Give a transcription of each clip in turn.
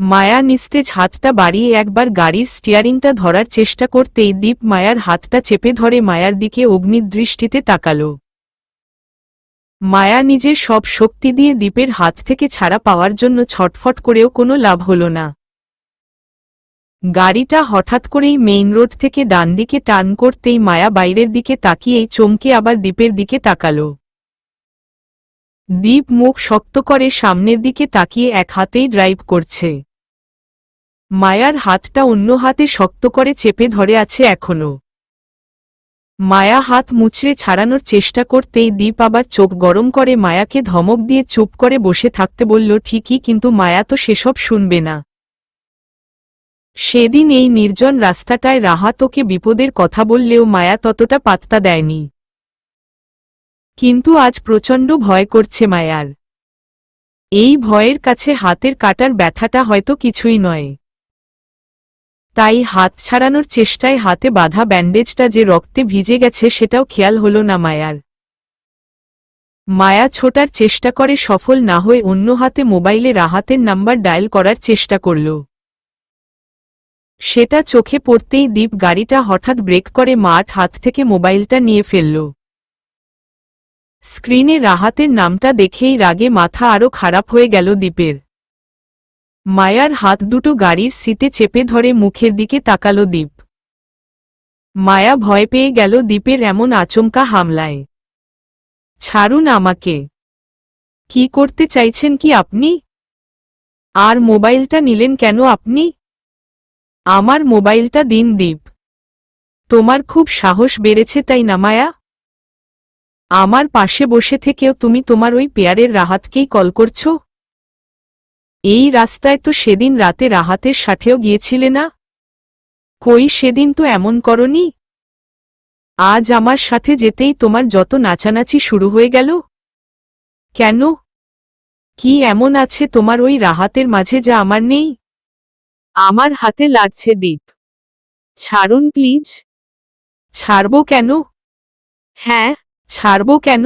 মায়া নিস্তেজ হাতটা বাড়িয়ে একবার গাড়ির স্টিয়ারিংটা ধরার চেষ্টা করতেই দীপ মায়ার হাতটা চেপে ধরে মায়ার দিকে অগ্নিদৃষ্টিতে তাকাল। মায়া নিজের সব শক্তি দিয়ে দীপের হাত থেকে ছাড়া পাওয়ার জন্য ছটফট করেও কোনো লাভ হল না। গাড়িটা হঠাৎ করেই মেইন রোড থেকে ডান দিকে টার্ন করতেই মায়া বাইরের দিকে তাকিয়েই চমকে আবার দীপের দিকে তাকাল। দীপ মুখ শক্ত করে সামনের দিকে তাকিয়ে এক হাতেই ড্রাইভ করছে। মায়ার হাতটা অন্য হাতে শক্ত করে চেপে ধরে আছে এখনো। মায়া হাত মুচড়ে ছাড়ানোর চেষ্টা করতেই দীপ আবার চোখ গরম করে মায়াকে ধমক দিয়ে চুপ করে বসে থাকতে বলল ঠিকই, কিন্তু মায়া তো সেসব শুনবে না। সেদিন এই নির্জন রাস্তাটায় রাহাত ওকে বিপদের কথা বললেও মায়া ততটা পাত্তা দেয়নি। কিন্তু আজ প্রচণ্ড ভয় করছে মায়ার। এই ভয়ের কাছে হাতের কাটার ব্যথাটা হয়তো কিছুই নয়। তাই হাত ছাড়ানোর চেষ্টায় হাতে বাঁধা ব্যান্ডেজটা যে রক্তে ভিজে গেছে সেটাও খেয়াল হল না মায়ার। মায়া ছোটার চেষ্টা করে সফল না হয়ে অন্য হাতে মোবাইলে রাহাতের নাম্বার ডায়াল করার চেষ্টা করল। সেটা চোখে পড়তেই দীপ গাড়িটা হঠাৎ ব্রেক করে মাঠ হাত থেকে মোবাইলটা নিয়ে ফেলল। স্ক্রিনে রাহাতের নামটা দেখেই রাগে মাথা আরও খারাপ হয়ে গেল দীপের। মায়ার হাত দুটো গাড়ির সিটে চেপে ধরে মুখের দিকে তাকাল দীপ। মায়া ভয় পেয়ে গেল দীপের এমন আচমকা হামলায়। ছাড়ুন আমাকে। কি করতে চাইছেন কি আপনি? আর মোবাইলটা নিলেন কেন আপনি? আমার মোবাইলটা দিন দীপ। তোমার খুব সাহস বেড়েছে তাই না মায়া? আমার পাশে বসে থেকেও তুমি তোমার ওই পেয়ারের রাহাতকেই কল করছো? এই রাস্তায় তো সেদিন রাতে রাহাতের সাথেও গিয়েছিলে না? কই সেদিন তো এমন করনি। আজ আমার সাথে যেতেই তোমার যত নাচানাচি শুরু হয়ে গেল কেন? কি এমন আছে তোমার ওই রাহাতের মাঝে যা আমার নেই? আমার হাতে লাগছে দীপ। ছাড়ুন প্লিজ। ছাড়ব কেন? হ্যাঁ, ছাড়ব কেন?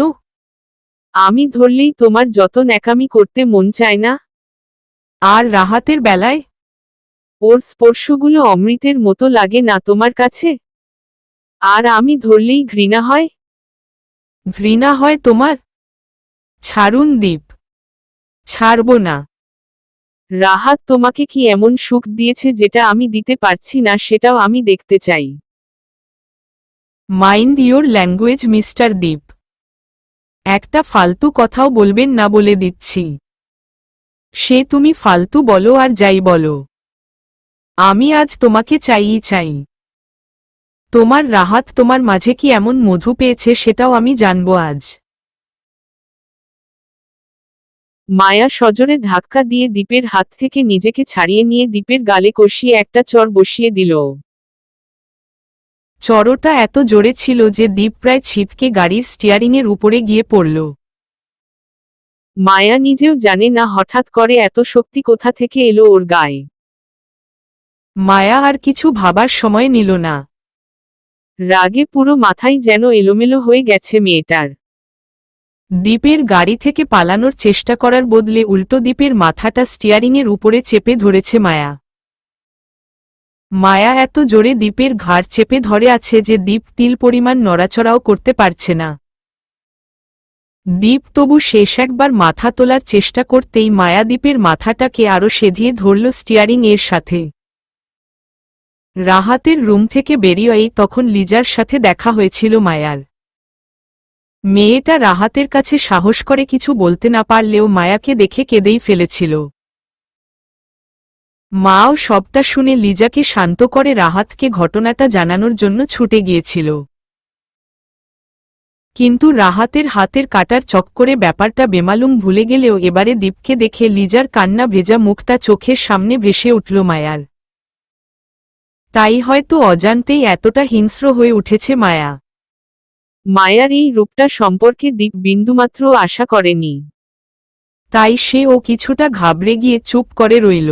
আমি ধরলেই তোমার যত ন্যাকামি করতে মন চায় না। আর রাহাতের বেলায়? ওর স্পর্শগুলো অমৃতের মতো লাগে না তোমার কাছে? আর আমি ধরলেই ঘৃণা হয়? ঘৃণা হয় তোমার? ছাড়ুন দীপ। ছাড়ব না। রাহাত তোমাকে কি এমন সুখ দিয়েছে যেটা আমি দিতে পারছি না সেটাও আমি দেখতে চাই। মাইন্ড ইয়োর ল্যাঙ্গুয়েজ মিস্টার দীপ। একটা ফালতু কথাও বলবেন না বলে দিচ্ছি। সে তুমি ফালতু বলো আর যাই বলো, আমি আজ তোমাকে চাইই চাই। তোমার রাহাত তোমার মাঝে কি এমন মধু পেয়েছে সেটাও আমি জানব আজ। মায়া সজোরে ধাক্কা দিয়ে দীপের হাত থেকে নিজেকে ছাড়িয়ে নিয়ে দীপের গালে কষিয়ে একটা চড় বসিয়ে দিল। চড়টা এত জোরে ছিল যে দীপ প্রায় ছিটকে গাড়ির স্টিয়ারিংয়ের উপরে গিয়ে পড়ল। মায়া নিজেও জানে না হঠাৎ করে এত শক্তি কোথা থেকে এলো ওর গায়ে। মায়া আর কিছু ভাবার সময় নিল না। রাগে পুরো মাথায় যেন এলোমেলো হয়ে গেছে মেয়েটার। দীপের গাড়ি থেকে পালানোর চেষ্টা করার বদলে উল্টো দীপের মাথাটা স্টিয়ারিংয়ের উপরে চেপে ধরেছে মায়া। মায়া এত জোরে দীপের ঘাড় চেপে ধরে আছে যে দীপ তিল পরিমাণ নড়াচড়াও করতে পারছে না। দীপ তবু শেষ একবার মাথা তোলার চেষ্টা করতেই মায়া দীপের মাথাটাকে আরও সেধিয়ে ধরল স্টিয়ারিং এর সাথে। রাহাতের রুম থেকে বেরিয়েই তখন লিজার সাথে দেখা হয়েছিল মায়ার। মেয়েটা রাহাতের কাছে সাহস করে কিছু বলতে না পারলেও মায়াকে দেখে কেঁদেই ফেলেছিল। মাও সবটা শুনে লিজাকে শান্ত করে রাহাতকে ঘটনাটা জানানোর জন্য ছুটে গিয়েছিল। কিন্তু রাহাতের হাতের কাটার চক্করে ব্যাপারটা বেমালুম ভুলে গেলেও এবারে দীপকে দেখে লিজার কান্না ভেজা মুখটা চোখের সামনে ভেসে উঠল মায়ার। তাই হয়তো অজান্তেই এতটা হিংস্র হয়ে উঠেছে মায়া। মায়ার এই রূপটা সম্পর্কে দীপ বিন্দুমাত্র আশা করেনি। তাই সে ও কিছুটা ঘাবড়ে গিয়ে চুপ করে রইল।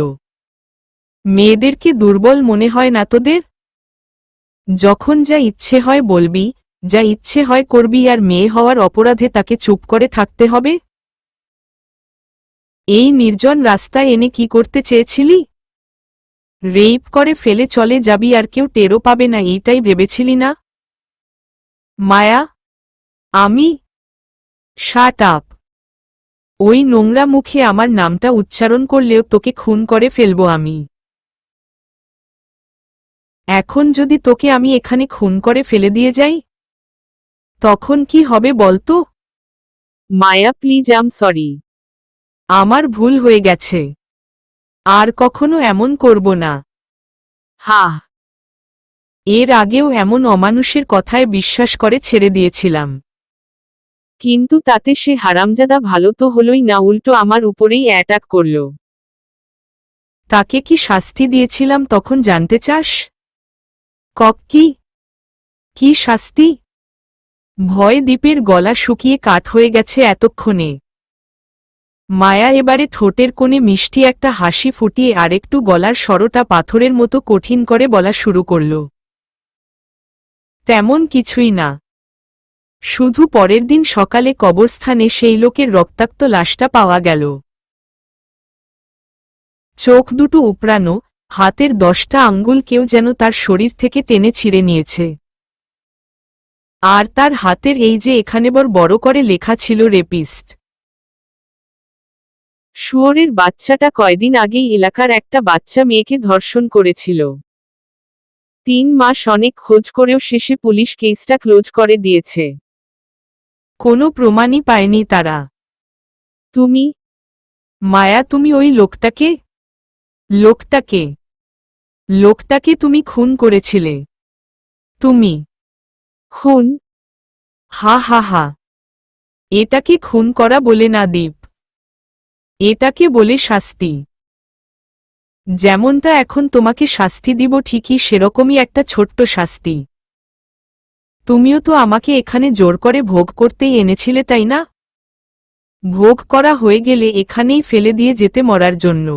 মেয়েদেরকে দুর্বল মনে হয় না তোদের? যখন যা ইচ্ছে হয় বলবি, যা ইচ্ছে হয় করবি, আর মেয়ে হওয়ার অপরাধে তাকে চুপ করে থাকতে হবে? এই নির্জন রাস্তায় এনে কি করতে চেয়েছিলি? রেপ করে ফেলে চলে যাবি আর কেউ টেরও পাবে না এইটাই ভেবেছিলি না? মায়া, আমি? Shut up! ওই নোংরা মুখে আমার নামটা উচ্চারণ করলেও তোকে খুন করে ফেলব আমি। এখন যদি তোকে আমি এখানে খুন করে ফেলে দিয়ে যাই, তখন কি হবে বলতো? মায়া প্লিজ, আম সরি। আমার ভুল হয়ে গেছে, আর কখনো এমন করব না। হা, এর আগেও এমন অমানুষের কথায় বিশ্বাস করে ছেড়ে দিয়েছিলাম, কিন্তু তাতে সে হারামজাদা ভালো তো হলোই না, উল্টো আমার উপরেই অ্যাটাক করল। তাকে কি শাস্তি দিয়েছিলাম তখন জানতে চাস? কি শাস্তি? ভয়ে দীপের গলা শুকিয়ে কাঠ হয়ে গেছে এতক্ষণে। মায়া এবারে ঠোঁটের কোণে মিষ্টি একটা হাসি ফুটিয়ে আরেকটু গলার স্বরটা পাথরের মতো কঠিন করে বলা শুরু করল। তেমন কিছুই না, শুধু পরের দিন সকালে কবরস্থানে সেই লোকের রক্তাক্ত লাশটা পাওয়া গেল। চোখ দুটো উপড়ানো, হাতের 10টা আঙ্গুল কেউ যেন তার শরীর থেকে টেনে ছিঁড়ে নিয়েছে। আর তার হাতের এই যে এখানে বড় করে লেখা ছিল রেপিস্ট। শুয়োরের বাচ্চাটা কয়দিন আগেই এলাকার একটা বাচ্চা মেয়েকে ধর্ষণ করেছিল। 3 মাস অনেক খোঁজ করেও শেষে পুলিশ কেসটা ক্লোজ করে দিয়েছে। কোনো প্রমাণই পায়নি তারা। তুমি? মায়া, তুমি ওই লোকটাকে তুমি খুন করেছিলে। তুমি? খুন? হা হা হা, এটাকে খুন করা বলে না দীপ, এটাকে বলে শাস্তি। যেমনটা এখন তোমাকে শাস্তি দিব ঠিকই সেরকমই একটা ছোট্ট শাস্তি। তুমিও তো আমাকে এখানে জোর করে ভোগ করতেই এনেছিলে, তাই না? ভোগ করা হয়ে গেলে এখানেই ফেলে দিয়ে যেতে মরার জন্য।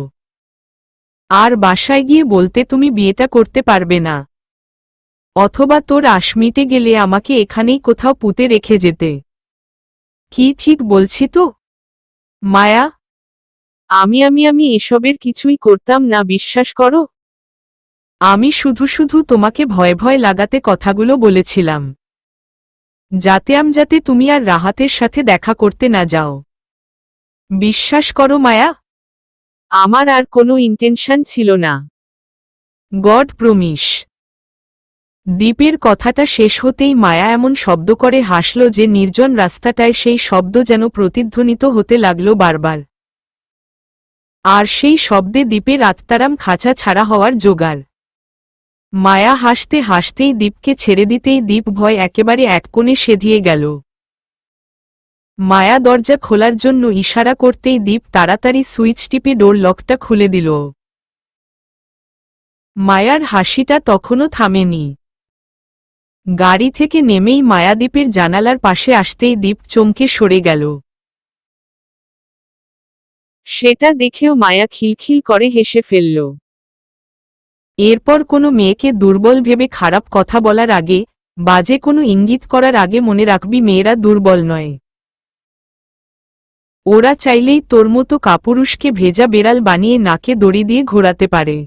আর বাসায় গিয়ে বলতে তুমি বিয়েটা করতে পারবে না, অথবা তোর আশ মিটে গেলে আমাকে এখানেই কোথাও পুঁতে রেখে যেতে। কি ঠিক বলছি তো? মায়া, আমি এসবের কিছুই করতাম না, বিশ্বাস করো। আমি শুধু তোমাকে ভয় ভয় লাগাতে কথাগুলো বলেছিলাম, যাতে তুমি আর রাহাতের সাথে দেখা করতে না যাও। বিশ্বাস করো মায়া, আমার আর কোনো ইন্টেনশন ছিল না। God promise. দীপের কথাটা শেষ হতেই মায়া এমন শব্দ করে হাসল যে নির্জন রাস্তাটায় সেই শব্দ যেন প্রতিধ্বনিত হতে লাগল বারবার। আর সেই শব্দে দীপের আত্মারাম খাঁচা ছাড়া হওয়ার জোগাড়। মায়া হাসতে হাসতেই দীপকে ছেড়ে দিতেই দীপ ভয় একেবারে এক কোণে সেধিয়ে গেল। মায়া দরজা খোলার জন্য ইশারা করতেই দীপ তাড়াতাড়ি সুইচ টিপে ডোর লকটা খুলে দিল। মায়ার হাসিটা তখনও থামেনি। গাড়ি থেকে নেমেই মায়া দীপের জানালার পাশে আসতেই দীপ চমকে সরে গেল। সেটা দেখেও মায়া খিলখিল করে হেসে ফেলল। এরপর কোনো মেয়েকে দুর্বল ভেবে খারাপ কথা বলার আগে, বাজে কোনো ইঙ্গিত করার আগে মনে রাখবি মেয়েরা দুর্বল নয়। ওরা চাইলেই তোর মতো কাপুরুষকে ভেজা বেড়াল বানিয়ে নাকে দড়ি দিয়ে ঘোরাতে পারে।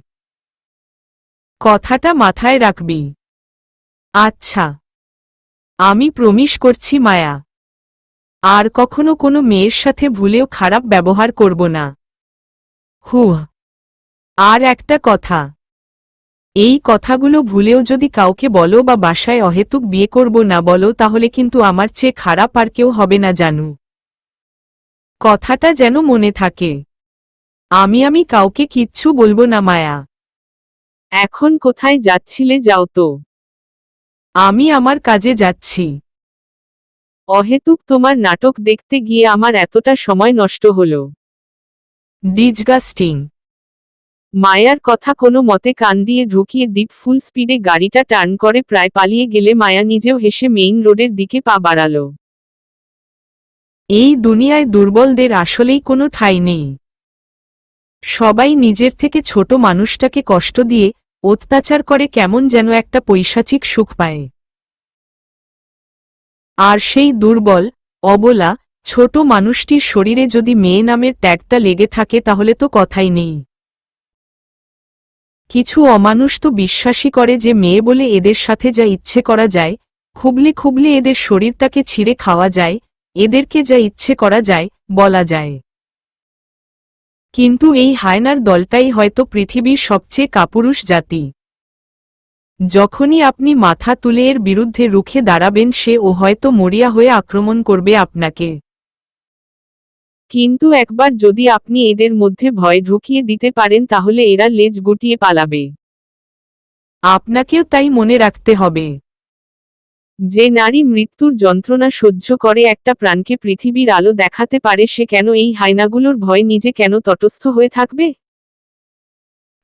কথাটা মাথায় রাখবি। আচ্ছা, আমি প্রমিস করছি মায়া, আর কখনো কোনো মেয়ের সাথে ভুলেও খারাপ ব্যবহার করব না। হুহ, আর একটা কথা, এই কথাগুলো ভুলেও যদি কাউকে বলো বা বাসায় অহেতুক বিয়ে করব না বলো তাহলে কিন্তু আমার চেয়ে খারাপ আর কেউ হবে না জানু। কথাটা যেন মনে থাকে। আমি কাউকে কিচ্ছু বলবো না মায়া। এখন কোথায় যাচ্ছিলে, যাও তো। আমি আমার কাজে যাচ্ছি। অহেতুক তোমার নাটক দেখতে গিয়ে আমার এতটা সময় নষ্ট হলো। ডিসগাস্টিং। মায়ার কথা কোনো মতে কান দিয়ে ঢুকিয়ে দীপ ফুল স্পিডে গাড়িটা টার্ন করে প্রায় পালিয়ে গেলে মায়া নিজেও হেসে মেইন রোডের দিকে পা বাড়াল। এই দুনিয়ায় দুর্বলদের আসলেই কোনো ঠাঁই নেই। সবাই নিজের থেকে ছোট মানুষটাকে কষ্ট দিয়ে অত্যাচার করে কেমন যেন একটা পৈশাচিক সুখ পায়। আর সেই দুর্বল, অবলা, ছোট মানুষটির শরীরে যদি মেয়ে নামের ট্যাগটা লেগে থাকে তাহলে তো কথাই নেই। কিছু অমানুষ তো বিশ্বাসই করে যে মেয়ে বলে এদের সাথে যা ইচ্ছে করা যায়, খুবলে খুবলে এদের শরীরটাকে ছিঁড়ে খাওয়া যায়, এদেরকে যা ইচ্ছে করা যায় বলা যায়। কিন্তু এই হায়নার দলটাই হয়তো পৃথিবীর সবচেয়ে কাপুরুষ জাতি। যখনই আপনি মাথা তুলে এর বিরুদ্ধে রুখে দাঁড়াবেন সে ও হয়তো মরিয়া হয়ে আক্রমণ করবে আপনাকে। কিন্তু একবার যদি আপনি এদের মধ্যে ভয় ঢুকিয়ে দিতে পারেন তাহলে এরা লেজ গুটিয়ে পালাবে। আপনাকেও তাই মনে রাখতে হবে। যে নারী মৃত্যুর যন্ত্রণা সহ্য করে একটা প্রাণকে পৃথিবীর আলো দেখাতে পারে সে কেন এই হায়নাগুলোর ভয় নিজে কেন তটস্থ হয়ে থাকবে?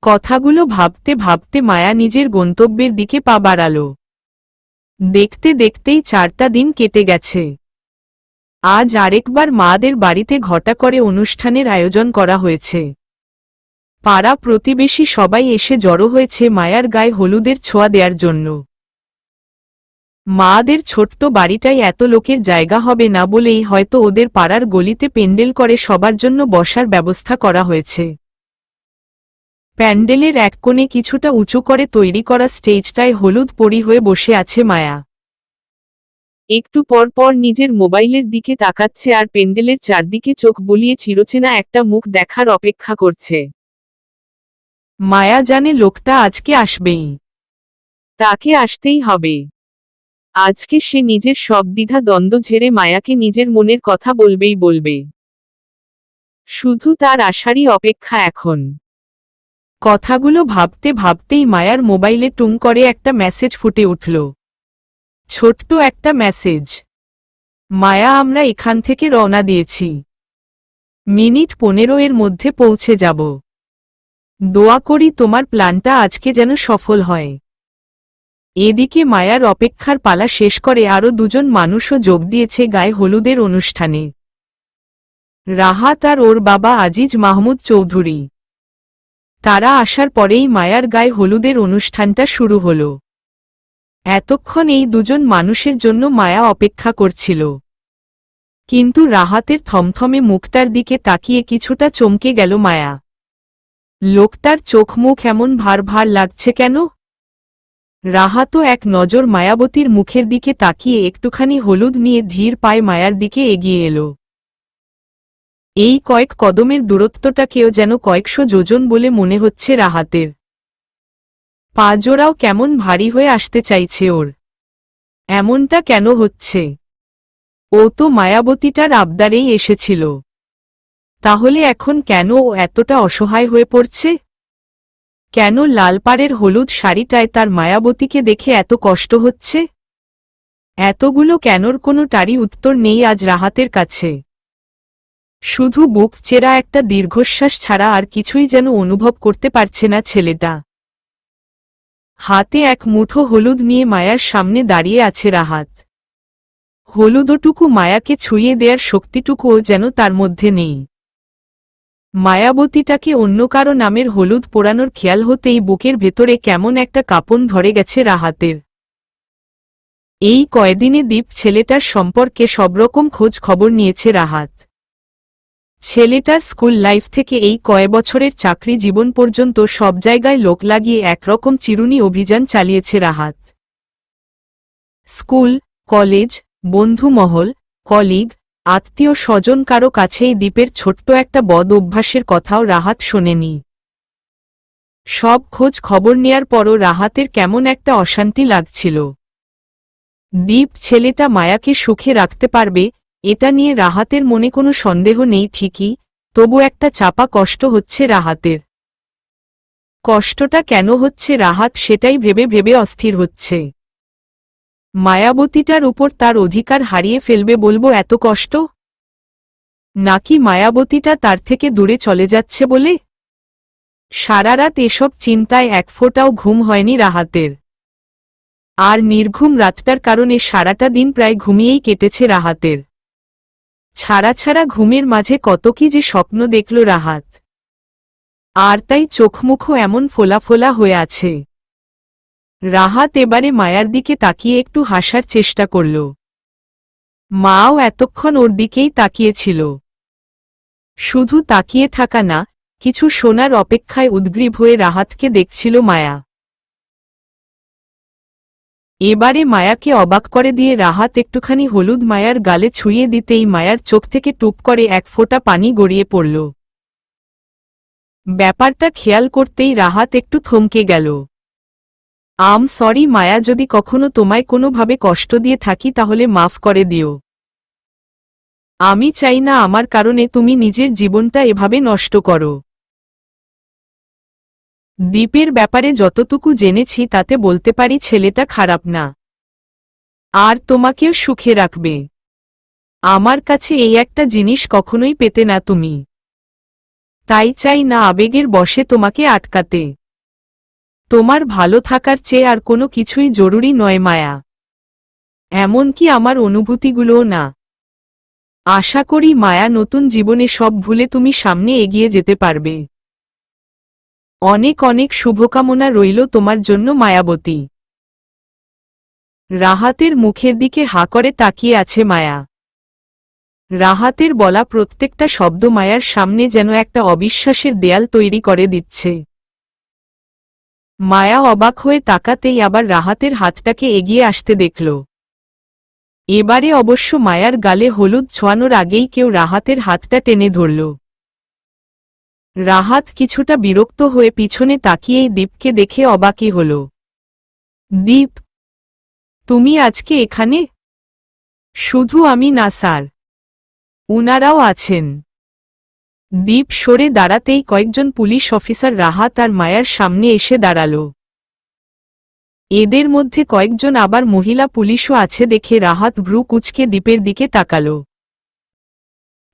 কথাগুলো ভাবতে ভাবতে মায়া নিজের গন্তব্যের দিকে পা বাড়াল। দেখতে দেখতেই 4টা দিন কেটে গেছে। আজ আরেকবার মাদের বাড়িতে ঘটা করে অনুষ্ঠানের আয়োজন করা হয়েছে। পাড়া প্রতিবেশী সবাই এসে জড়ো হয়েছে মায়ার গায়ে হলুদের ছোঁয়া দেওয়ার জন্য। মাদের ছোট্ট বাড়িটাই এত লোকের জায়গা হবে না বলেই হয়তো ওদের পাড়ার গলিতে প্যান্ডেল করে সবার জন্য বসার ব্যবস্থা করা হয়েছে। প্যান্ডেলের এক কোণে কিছুটা উঁচু করে তৈরি করা স্টেজটায় হলুদ পরি হয়ে বসে আছে মায়া। একটু পর পর নিজের মোবাইলের দিকে তাকাচ্ছে আর প্যান্ডেলের চারদিকে চোখ বুলিয়ে চিরচেনা একটা মুখ দেখার অপেক্ষা করছে। মায়া জানে লোকটা আজকে আসবেই, তাকে আসতেই হবে। আজকে সে নিজের সব দ্বিধা দ্বন্দ্ব ঝেড়ে মায়াকে নিজের মনের কথা বলবে। শুধু তার আশারই অপেক্ষা এখন। কথাগুলো ভাবতে ভাবতেই মায়ার মোবাইলে টুং করে একটা মেসেজ ফুটে উঠল। ছোট্ট একটা মেসেজ। মায়া, আমরা এখান থেকে রওনা দিয়েছি। মিনিট 15 এর মধ্যে পৌঁছে যাব। দোয়া করি তোমার প্ল্যানটা আজকে যেন সফল হয়। এদিকে মায়ার অপেক্ষার পালা শেষ করে আরও 2জন মানুষও যোগ দিয়েছে গায়ে হলুদের অনুষ্ঠানে। রাহাত আর ওর বাবা আজিজ মাহমুদ চৌধুরী। তারা আসার পরেই মায়ার গায়ে হলুদের অনুষ্ঠানটা শুরু হল। এতক্ষণ এই 2জন মানুষের জন্য মায়া অপেক্ষা করছিল। কিন্তু রাহাতের থমথমে মুখটার দিকে তাকিয়ে কিছুটা চমকে গেল মায়া। লোকটার চোখ মুখ এমন ভার ভার লাগছে কেন? রাহাতও এক নজর মায়াবতীর মুখের দিকে তাকিয়ে একটুখানি হলুদ নিয়ে ধীর পায়ে মায়ার দিকে এগিয়ে এলো। এই কয়েক কদমের দূরত্বটাকেও যেন কয়েকশো যোজন বলে মনে হচ্ছে রাহাতের। পা জোড়াও কেমন ভারী হয়ে আসতে চাইছে ওর। এমনটা কেন হচ্ছে? ও তো মায়াবতীটার আবদারেই এসেছিল। তাহলে এখন কেন ও এতটা অসহায় হয়ে পড়ছে? কেন লালপাড়ের হলুদ শাড়িটায় তার মায়াবতীকে দেখে এত কষ্ট হচ্ছে? এতগুলো কেনর কোনোটারই উত্তর নেই আজ রাহাতের কাছে। শুধু বুক চেরা একটা দীর্ঘশ্বাস ছাড়া আর কিছুই যেন অনুভব করতে পারছে না ছেলেটা। হাতে এক মুঠো হলুদ নিয়ে মায়ার সামনে দাঁড়িয়ে আছে রাহাত। হলুদটুকু মায়াকে ছুঁয়ে দেওয়ার শক্তিটুকুও যেন তার মধ্যে নেই। মায়াবতীটাকে অন্য কারো নামের হলুদ পোড়ানোর খেয়াল হতেই বুকের ভেতরে কেমন একটা কাঁপন ধরে গেছে রাহাতের। এই কয়দিনে দীপ ছেলেটার সম্পর্কে সবরকম খোঁজ খবর নিয়েছে রাহাত। ছেলেটার স্কুল লাইফ থেকে এই কয় বছরের চাকরি জীবন পর্যন্ত সব জায়গায় লোক লাগিয়ে একরকম চিরুনি অভিযান চালিয়েছে রাহাত। স্কুল, কলেজ, বন্ধুমহল, কলিগ, আত্মীয় স্বজন কারো কাছেই দীপের ছোট্ট একটা বদ অভ্যাসের কথাও রাহাত শোনেনি। সব খোঁজ খবর নেয়ার পরও রাহাতের কেমন একটা অশান্তি লাগছিল। দীপ ছেলেটা মায়াকে সুখে রাখতে পারবে এটা নিয়ে রাহাতের মনে কোনো সন্দেহ নেই ঠিকই, তবু একটা চাপা কষ্ট হচ্ছে রাহাতের। কষ্টটা কেন হচ্ছে রাহাত সেটাই ভেবে ভেবে অস্থির হচ্ছে। মায়াবতীটার উপর তার অধিকার হারিয়ে ফেলবে বলবো এত কষ্ট? নাকি মায়াবতীটা তার থেকে দূরে চলে যাচ্ছে বলে? সারারাত এসব চিন্তায় এক ফোঁটাও ঘুম হয়নি রাহাতের। আর নির্ঘুম রাতটার কারণে সারাটা দিন প্রায় ঘুমিয়েই কেটেছে রাহাতের। ছাড়া ছাড়া ঘুমের মাঝে কত কি যে স্বপ্ন দেখল রাহাত। আর তাই চোখমুখও এমন ফোলা ফোলা হয়ে আছে। রাহাত এবারে মায়ার দিকে তাকিয়ে একটু হাসার চেষ্টা করল। মাও এতক্ষণ ওর দিকেই তাকিয়েছিল। শুধু তাকিয়ে থাকা না, কিছু শোনার অপেক্ষায় উদ্গ্রীব হয়ে রাহাতকে দেখছিল মায়া। এবারে মায়াকে অবাক করে দিয়ে রাহাত একটুখানি হলুদ মায়ার গালে ছুঁয়ে দিতেই মায়ার চোখ থেকে টুপ করে এক ফোঁটা পানি গড়িয়ে পড়ল। ব্যাপারটা খেয়াল করতেই রাহাত একটু থমকে গেল। সরি মায়া, যদি কখনো তোমায় কোনোভাবে কষ্ট দিয়ে থাকি তাহলে মাফ করে দিও। আমি চাই না আমার কারণে তুমি নিজের জীবনটা এভাবে নষ্ট করো। দীপের ব্যাপারে যতটুকু জেনেছি তাতে বলতে পারি ছেলেটা খারাপ না, আর তোমাকেও সুখে রাখবে। আমার কাছে এই একটা জিনিস কখনোই পেতে না তুমি, তাই চাই না আবেগের বশে তোমাকে আটকাতে। তোমার ভালো থাকার চেয়ে আর কোনো কিছুই জরুরি নয় মায়া, এমনকি আমার অনুভূতিগুলোও না। আশা করি মায়া নতুন জীবনে সব ভুলে তুমি সামনে এগিয়ে যেতে পারবে। অনেক অনেক শুভকামনা রইল তোমার জন্য মায়াবতী। রাহাতের মুখের দিকে হা করে তাকিয়ে আছে মায়া। রাহাতের বলা প্রত্যেকটা শব্দ মায়ার সামনে যেন একটা অবিশ্বাসের দেয়াল তৈরি করে দিচ্ছে। মায়া অবাক হয়ে তাকাতেই আবার রাহাতের হাতটাকে এগিয়ে আসতে দেখল। এবারে অবশ্য মায়ার গালে হলুদ ছোঁয়ানোর আগেই কেউ রাহাতের হাতটা টেনে ধরল। রাহাত কিছুটা বিরক্ত হয়ে পিছনে তাকিয়েই দীপকে দেখে অবাকই হল। দীপ, তুমি আজকে এখানে? শুধু আমি না স্যার, উনারাও আছেন। দীপ সরে দাঁড়াতেই কয়েকজন পুলিশ অফিসার রাহাত আর মায়ার সামনে এসে দাঁড়াল। এদের মধ্যে কয়েকজন আবার মহিলা পুলিশও আছে দেখে রাহাত ভ্রু কুঁচকে দীপের দিকে তাকাল।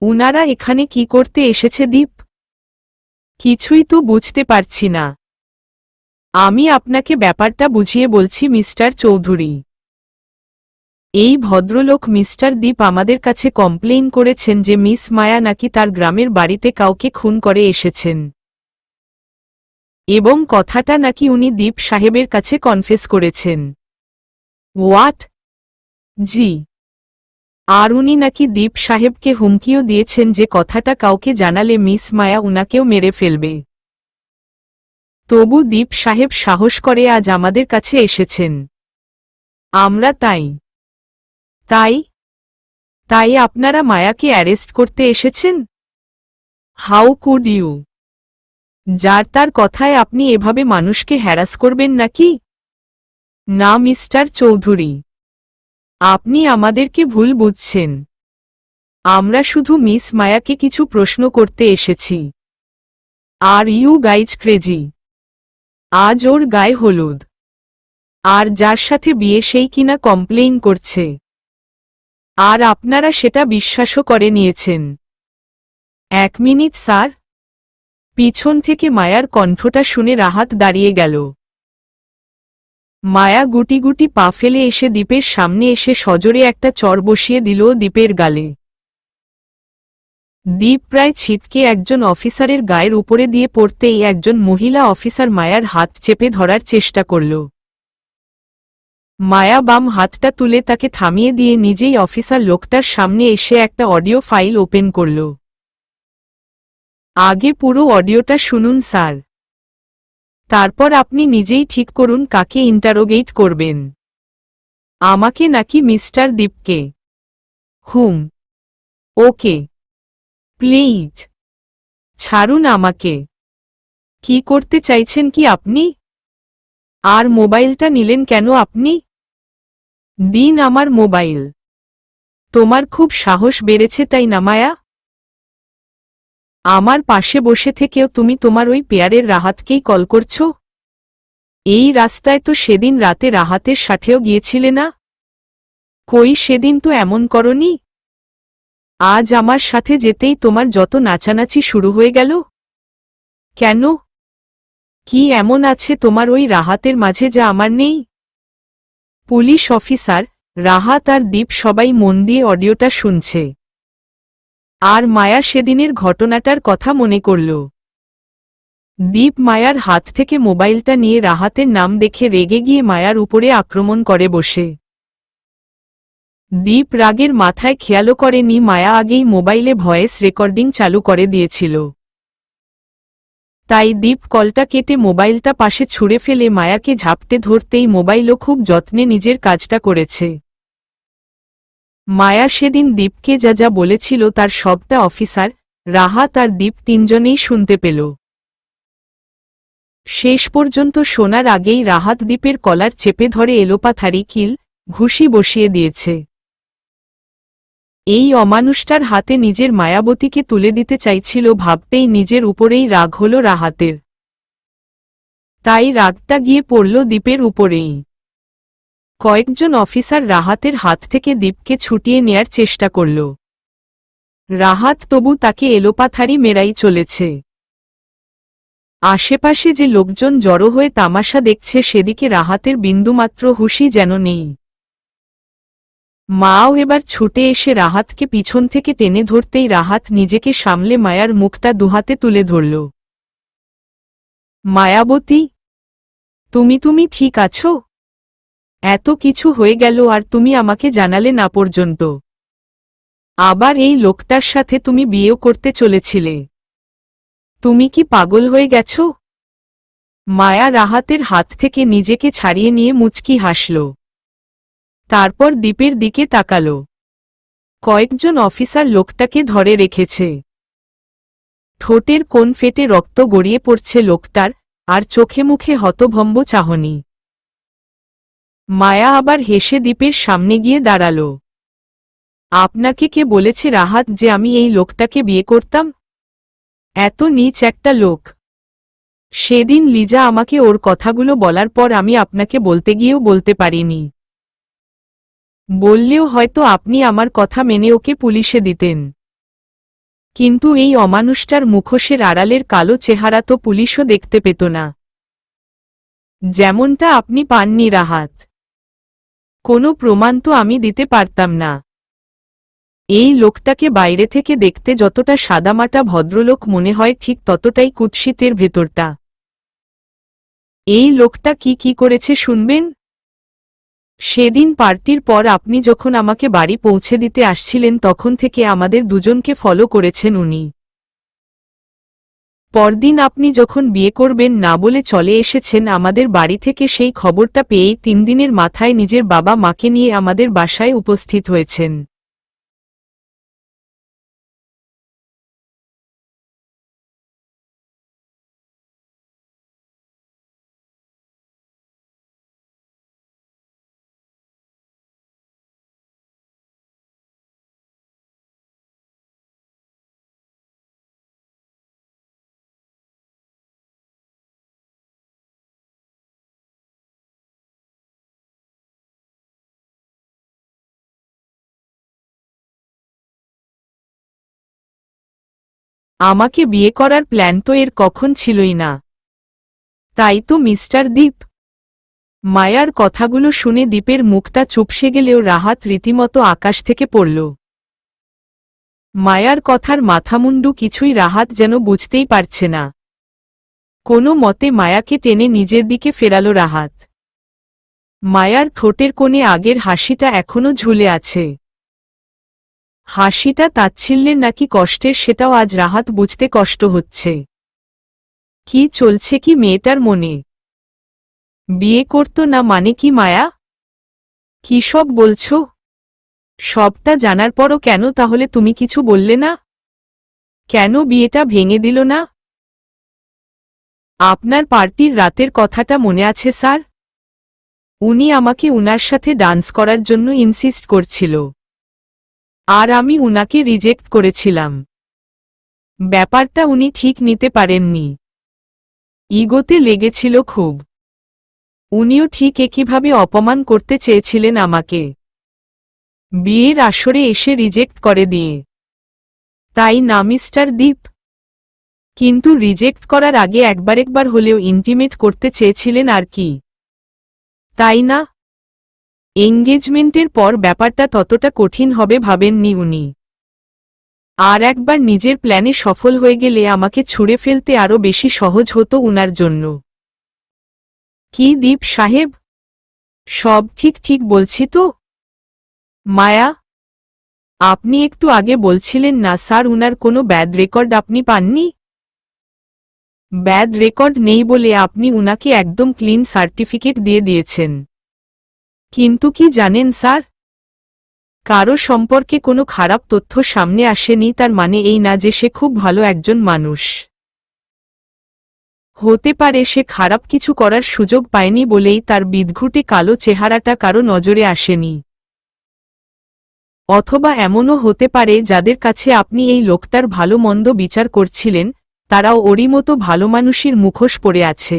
উনারা এখানে কি করতে এসেছে দীপ? কিছুই তো বুঝতে পারছি না। আমি আপনাকে ব্যাপারটা বুঝিয়ে বলছি মিস্টার চৌধুরী। এই ভদ্রলোক মিস্টার দীপ আমাদের কাছে কমপ্লেইন করেছেন যে মিস মায়া নাকি তার গ্রামের বাড়িতে কাউকে খুন করে এসেছেন, এবং কথাটা নাকি উনি দীপ সাহেবের কাছে কনফেস করেছেন। হোয়াট? জি। আর উনি নাকি দীপ সাহেবকে হুমকিও দিয়েছেন যে কথাটা কাউকে জানালে মিস মায়া উনাকেও মেরে ফেলবে। তবু দীপ সাহেব সাহস করে আজ আমাদের কাছে এসেছেন। আমরা তাই তাই আপনারা মায়াকে অ্যারেস্ট করতে এসেছেন? How could you? যার তার কথায় আপনি এভাবে মানুষকে হ্যারাস করবেন নাকি? না মিস্টার চৌধুরী, আপনি আমাদেরকে ভুল বুঝছেন। আমরা শুধু মিস মায়াকে কিছু প্রশ্ন করতে এসেছি। Are you guys crazy? আজ ওর গায়ে হলুদ, আর যার সাথে বিয়ে সেই কিনা কমপ্লেইন করছে, আর আপনারা সেটা বিশ্বাসও করে নিয়েছেন। এক মিনিট স্যার। পিছন থেকে মায়ার কণ্ঠটা শুনে রাহাত দাঁড়িয়ে গেল। মায়া গুটি গুটি পা ফেলে এসে দীপের সামনে এসে সজোরে একটা চড় বসিয়ে দিল দীপের গালে। দীপ প্রায় ছিটকে একজন অফিসারের গায়ের উপরে দিয়ে পড়তেই একজন মহিলা অফিসার মায়ার হাত চেপে ধরার চেষ্টা করল। মায়া বাম হাতটা তুলে তাকে থামিয়ে দিয়ে নিজেই অফিসার লোকটার সামনে এসে একটা অডিও ফাইল ওপেন করল। আগে পুরো অডিওটা শুনুন স্যার, তারপর আপনি নিজেই ঠিক করুন কাকে ইন্টারোগেট করবেন, আমাকে নাকি মিস্টার দীপকে। হুম, ওকে, প্লিজ ছাড়ুন আমাকে। কি করতে চাইছেন কি আপনি? আর মোবাইলটা নিলেন কেন আপনি? দিন আমার মোবাইল। তোমার খুব সাহস বেড়েছে তাই না মায়া? আমার পাশে বসে থেকেও তুমি তোমার ওই পেয়ারের রাহাতকেই কল করছো? এই রাস্তায় তো সেদিন রাতে রাহাতের সাথেও গিয়েছিলে না? কই সেদিন তো এমন করনি। আজ আমার সাথে যেতেই তোমার যত নাচানাচি শুরু হয়ে গেল কেন? কি এমন আছে তোমার ওই রাহাতের মাঝে যা আমার নেই? পুলিশ অফিসার, রাহাত আর দীপ সবাই মন দিয়ে অডিওটা শুনছে। আর মায়া সেদিনের ঘটনাটার কথা মনে করল। দীপ মায়ার হাত থেকে মোবাইলটা নিয়ে রাহাতের নাম দেখে রেগে গিয়ে মায়ার উপরে আক্রমণ করে বসে। দীপ রাগের মাথায় খেয়ালও করেনি মায়া আগেই মোবাইলে ভয়েস রেকর্ডিং চালু করে দিয়েছিল। তাই দীপ কলটা কেটে মোবাইলটা পাশে ছুঁড়ে ফেলে মায়াকে ঝাপটে ধরতেই মোবাইলও খুব যত্নে নিজের কাজটা করেছে। মায়া সেদিন দীপকে যা যা বলেছিল তার সবটা অফিসার, রাহাত আর দীপ তিনজনেই শুনতে পেল। শেষ পর্যন্ত শোনার আগেই রাহাত দীপের কলার চেপে ধরে এলোপাথারি কিল ঘুষি বসিয়ে দিয়েছে। এই অমানুষটার হাতে নিজের মায়াবতীকে তুলে দিতে চাইছিল ভাবতেই নিজের উপরেই রাগ হল রাহাতের। তাই রাগটা গিয়ে পড়ল দীপের উপরেই। কয়েকজন অফিসার রাহাতের হাত থেকে দীপকে ছুটিয়ে নেয়ার চেষ্টা করল। রাহাত তবু তাকে এলোপাথারি মেরাই চলেছে। আশেপাশে যে লোকজন জড়ো হয়ে তামাশা দেখছে সেদিকে রাহাতের বিন্দুমাত্র হুঁশই যেন নেই। মাও এবার ছুটে এসে রাহাতকে পিছন থেকে টেনে ধরতেই রাহাত নিজেকে সামলে মায়ার মুখটা দুহাতে তুলে ধরল। মায়াবতী, তুমি ঠিক আছো? এত কিছু হয়ে গেল আর তুমি আমাকে জানালে না পর্যন্ত। আবার এই লোকটার সাথে তুমি বিয়েও করতে চলেছিলে। তুমি কি পাগল হয়ে গেছ? মায়া রাহাতের হাত থেকে নিজেকে ছাড়িয়ে নিয়ে মুচকি হাসল। তারপর দীপের দিকে তাকাল। কয়েকজন অফিসার লোকটাকে ধরে রেখেছে। ঠোঁটের কোণ ফেটে রক্ত গড়িয়ে পড়ছে লোকটার, আর চোখে মুখে হতভম্ব চাহনি। মায়া আবার হেসে দীপের সামনে গিয়ে দাঁড়াল। আপনাকে কে বলেছে রাহাত যে আমি এই লোকটাকে বিয়ে করতাম? এত নীচ একটা লোক। সেদিন লিজা আমাকে ওর কথাগুলো বলার পর আমি আপনাকে বলতে গিয়েও বলতে পারিনি। বললেও হয়তো আপনি আমার কথা মেনে ওকে পুলিশে দিতেন। কিন্তু এই অমানুষটার মুখোশের আড়ালের কালো চেহারা তো পুলিশও দেখতে পেত না। যেমনটা আপনি পাননি রাহাত। কোনো প্রমাণ তো আমি দিতে পারতাম না। এই লোকটাকে বাইরে থেকে দেখতে যতটা সাদামাটা ভদ্রলোক মনে হয় ঠিক ততটাই কুৎসিতের ভেতরটা। এই লোকটা কি করেছে শুনবেন? সেদিন পার্টির পর আপনি যখন আমাকে বাড়ি পৌঁছে দিতে আসছিলেন তখন থেকে আমাদের দুজনকে ফলো করেছেন উনি। পরদিন আপনি যখন বিয়ে করবেন না বলে চলে এসেছেন আমাদের বাড়ি থেকে সেই খবরটা পেয়েই 3 দিনের মাথায় নিজের বাবা মাকে নিয়ে আমাদের বাসায় উপস্থিত হয়েছেন। আমাকে বিয়ে করার প্ল্যান তো এর কখন ছিলই না। তাই তো মিস্টার দীপ। মায়ার কথাগুলো শুনে দীপের মুখটা চুপসে গেলেও রাহাত রীতিমতো আকাশ থেকে পড়ল। মায়ার কথার মাথামুন্ডু কিছুই রাহাত যেন বুঝতেই পারছে না। কোনো মতে মায়াকে টেনে নিজের দিকে ফেরাল রাহাত। মায়ার ঠোঁটের কোণে আগের হাসিটা এখনো ঝুলে আছে। হাসিটা তাচ্ছিল্যের নাকি কষ্টের সেটাও আজ রাহাত বুঝতে কষ্ট হচ্ছে। কি চলছে কি মেয়েটার মনে? বিয়ে করত না মানে কি মায়া? কি সব বলছ? সবটা জানার পরও কেন তাহলে তুমি কিছু বললে না? কেন বিয়েটা ভেঙে দিল না? আপনার পার্টির রাতের কথাটা মনে আছে স্যার? উনি আমাকে উনার সাথে ডান্স করার জন্য ইনসিস্ট করছিল। আর আমি উনাকে রিজেক্ট করেছিলাম। ব্যাপারটা উনি ঠিক নিতে পারেননি। ইগোতে লেগেছিল খুব। উনিও ঠিক একইভাবে অপমান করতে চেয়েছিলেন আমাকে। বিয়ের আসরে এসে রিজেক্ট করে দিয়ে। তাই না মিস্টার দীপ? কিন্তু রিজেক্ট করার আগে একবার হলেও ইন্টিমেট করতে চেয়েছিলেন আর কি, তাই না? এঙ্গেজমেন্টের পর ব্যাপারটা ততটা কঠিন হবে ভাবেননি উনি। আর একবার নিজের প্ল্যানে সফল হয়ে গেলে আমাকে ছুঁড়ে ফেলতে আরও বেশি সহজ হতো উনার জন্য। কি দীপ সাহেব, সব ঠিক বলছি তো? মায়া, আপনি একটু আগে বলছিলেন না স্যার উনার কোনো ব্যাড রেকর্ড আপনি পাননি? ব্যাড রেকর্ড নেই বলে আপনি উনাকে একদম ক্লিন সার্টিফিকেট দিয়ে দিয়েছেন। কিন্তু কি জানেন স্যার, কারো সম্পর্কে কোনো খারাপ তথ্য সামনে আসেনি তার মানে এই না যে সে খুব ভালো একজন মানুষ। হতে পারে সে খারাপ কিছু করার সুযোগ পায়নি বলেই তার বিদঘুটে কালো চেহারাটা কারো নজরে আসেনি। অথবা এমনও হতে পারে যাদের কাছে আপনি এই লোকটার ভালো মন্দ বিচার করছিলেন, তারাও ওরই মতো ভালো মানুষের মুখোশ পরে আছে।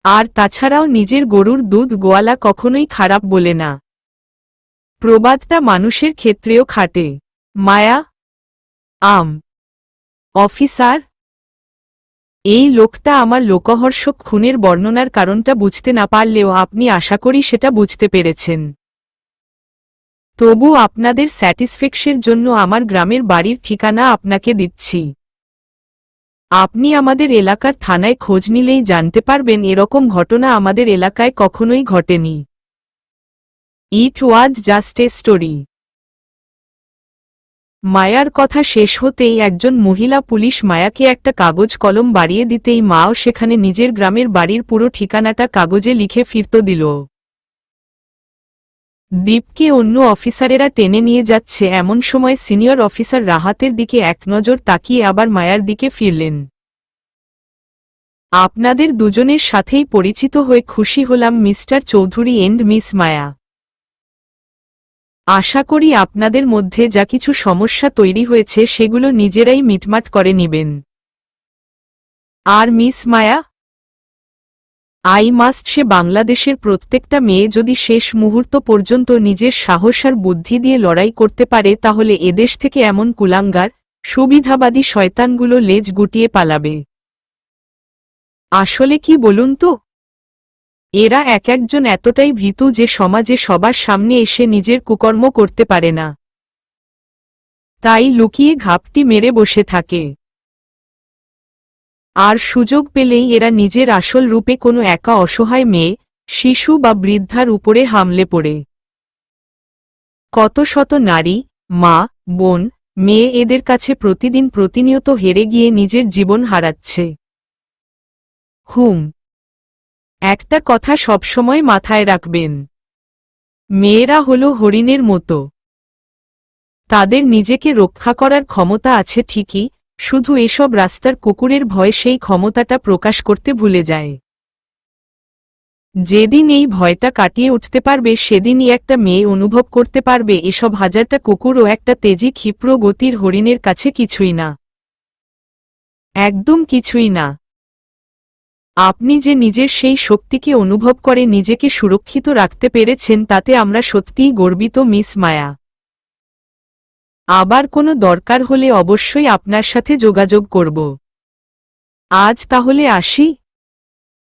আর তাছাড়াও নিজের গরুর দুধ গোয়ালা কখনোই খারাপ বলে না। প্রবাদটা মানুষের ক্ষেত্রেও খাটে। মায়া অফিসার, এই লোকটা আমার লোকহর্ষক খুনের বর্ণনার কারণটা বুঝতে না পারলেও আপনি আশা করি সেটা বুঝতে পেরেছেন। তবু আপনাদের স্যাটিসফ্যাকশনের জন্য আমার গ্রামের বাড়ির ঠিকানা আপনাকে দিচ্ছি। আপনি আমাদের এলাকার থানায় খোঁজ নিলেই জানতে পারবেন এরকম ঘটনা আমাদের এলাকায় কখনোই ঘটেনি। ইট ওয়াজ জাস্ট এ স্টোরি। মায়ার কথা শেষ হতেই একজন মহিলা পুলিশ মায়াকে একটা কাগজ কলম বাড়িয়ে দিতেই মাও সেখানে নিজের গ্রামের বাড়ির পুরো ঠিকানাটা কাগজে লিখে ফিরত দিল। দীপকে অন্য অফিসারেরা টেনে নিয়ে যাচ্ছে এমন সময় সিনিয়র অফিসার রাহাতের দিকে এক নজর তাকিয়ে আবার মায়ার দিকে ফিরলেন। আপনাদের দুজনের সাথেই পরিচিত হয়ে খুশি হলাম মিস্টার চৌধুরী এন্ড মিস মায়া। আশা করি আপনাদের মধ্যে যা কিছু সমস্যা তৈরি হয়েছে সেগুলো নিজেরাই মিটমাট করে নিবেন। আর Miss Maya, I must say বাংলাদেশের প্রত্যেকটা মেয়ে যদি শেষ মুহূর্ত পর্যন্ত নিজের সাহস আর বুদ্ধি দিয়ে লড়াই করতে পারে তাহলে এদেশ থেকে এমন কুলাঙ্গার সুবিধাবাদী শয়তানগুলো লেজ গুটিয়ে পালাবে। আসলে কি বলুন তো, এরা এক একজন এতটাই ভীতু যে সমাজে সবার সামনে এসে নিজের কুকর্ম করতে পারে না, তাই লুকিয়ে ঘাপটি মেরে বসে থাকে। আর সুযোগ পেলেই এরা নিজের আসল রূপে কোনো একা অসহায় মেয়ে, শিশু বা বৃদ্ধার উপরে হামলে পড়ে। কত শত নারী, মা, বোন, মেয়ে এদের কাছে প্রতিনিয়ত হেরে গিয়ে নিজের জীবন হারাচ্ছে। একটা কথা সবসময় মাথায় রাখবেন, মেয়েরা হল হরিণের মতো। তাদের নিজেকে রক্ষা করার ক্ষমতা আছে ঠিকই, শুধু এসব রাস্তার কুকুরের ভয় সেই ক্ষমতাটা প্রকাশ করতে ভুলে যায়। যেদিন এই ভয়টা কাটিয়ে উঠতে পারবে সেদিনই একটা মেয়ে অনুভব করতে পারবে এসব হাজারটা কুকুরও একটা তেজি ক্ষিপ্র গতির হরিণের কাছে কিছুই না, একদম কিছুই না। আপনি যে নিজের সেই শক্তিকে অনুভব করে নিজেকে সুরক্ষিত রাখতে পেরেছেন তাতে আমরা সত্যিই গর্বিত মিস মায়া। আবার কোনো দরকার হলে অবশ্যই আপনার সাথে যোগাযোগ করব। আজ তাহলে আসি।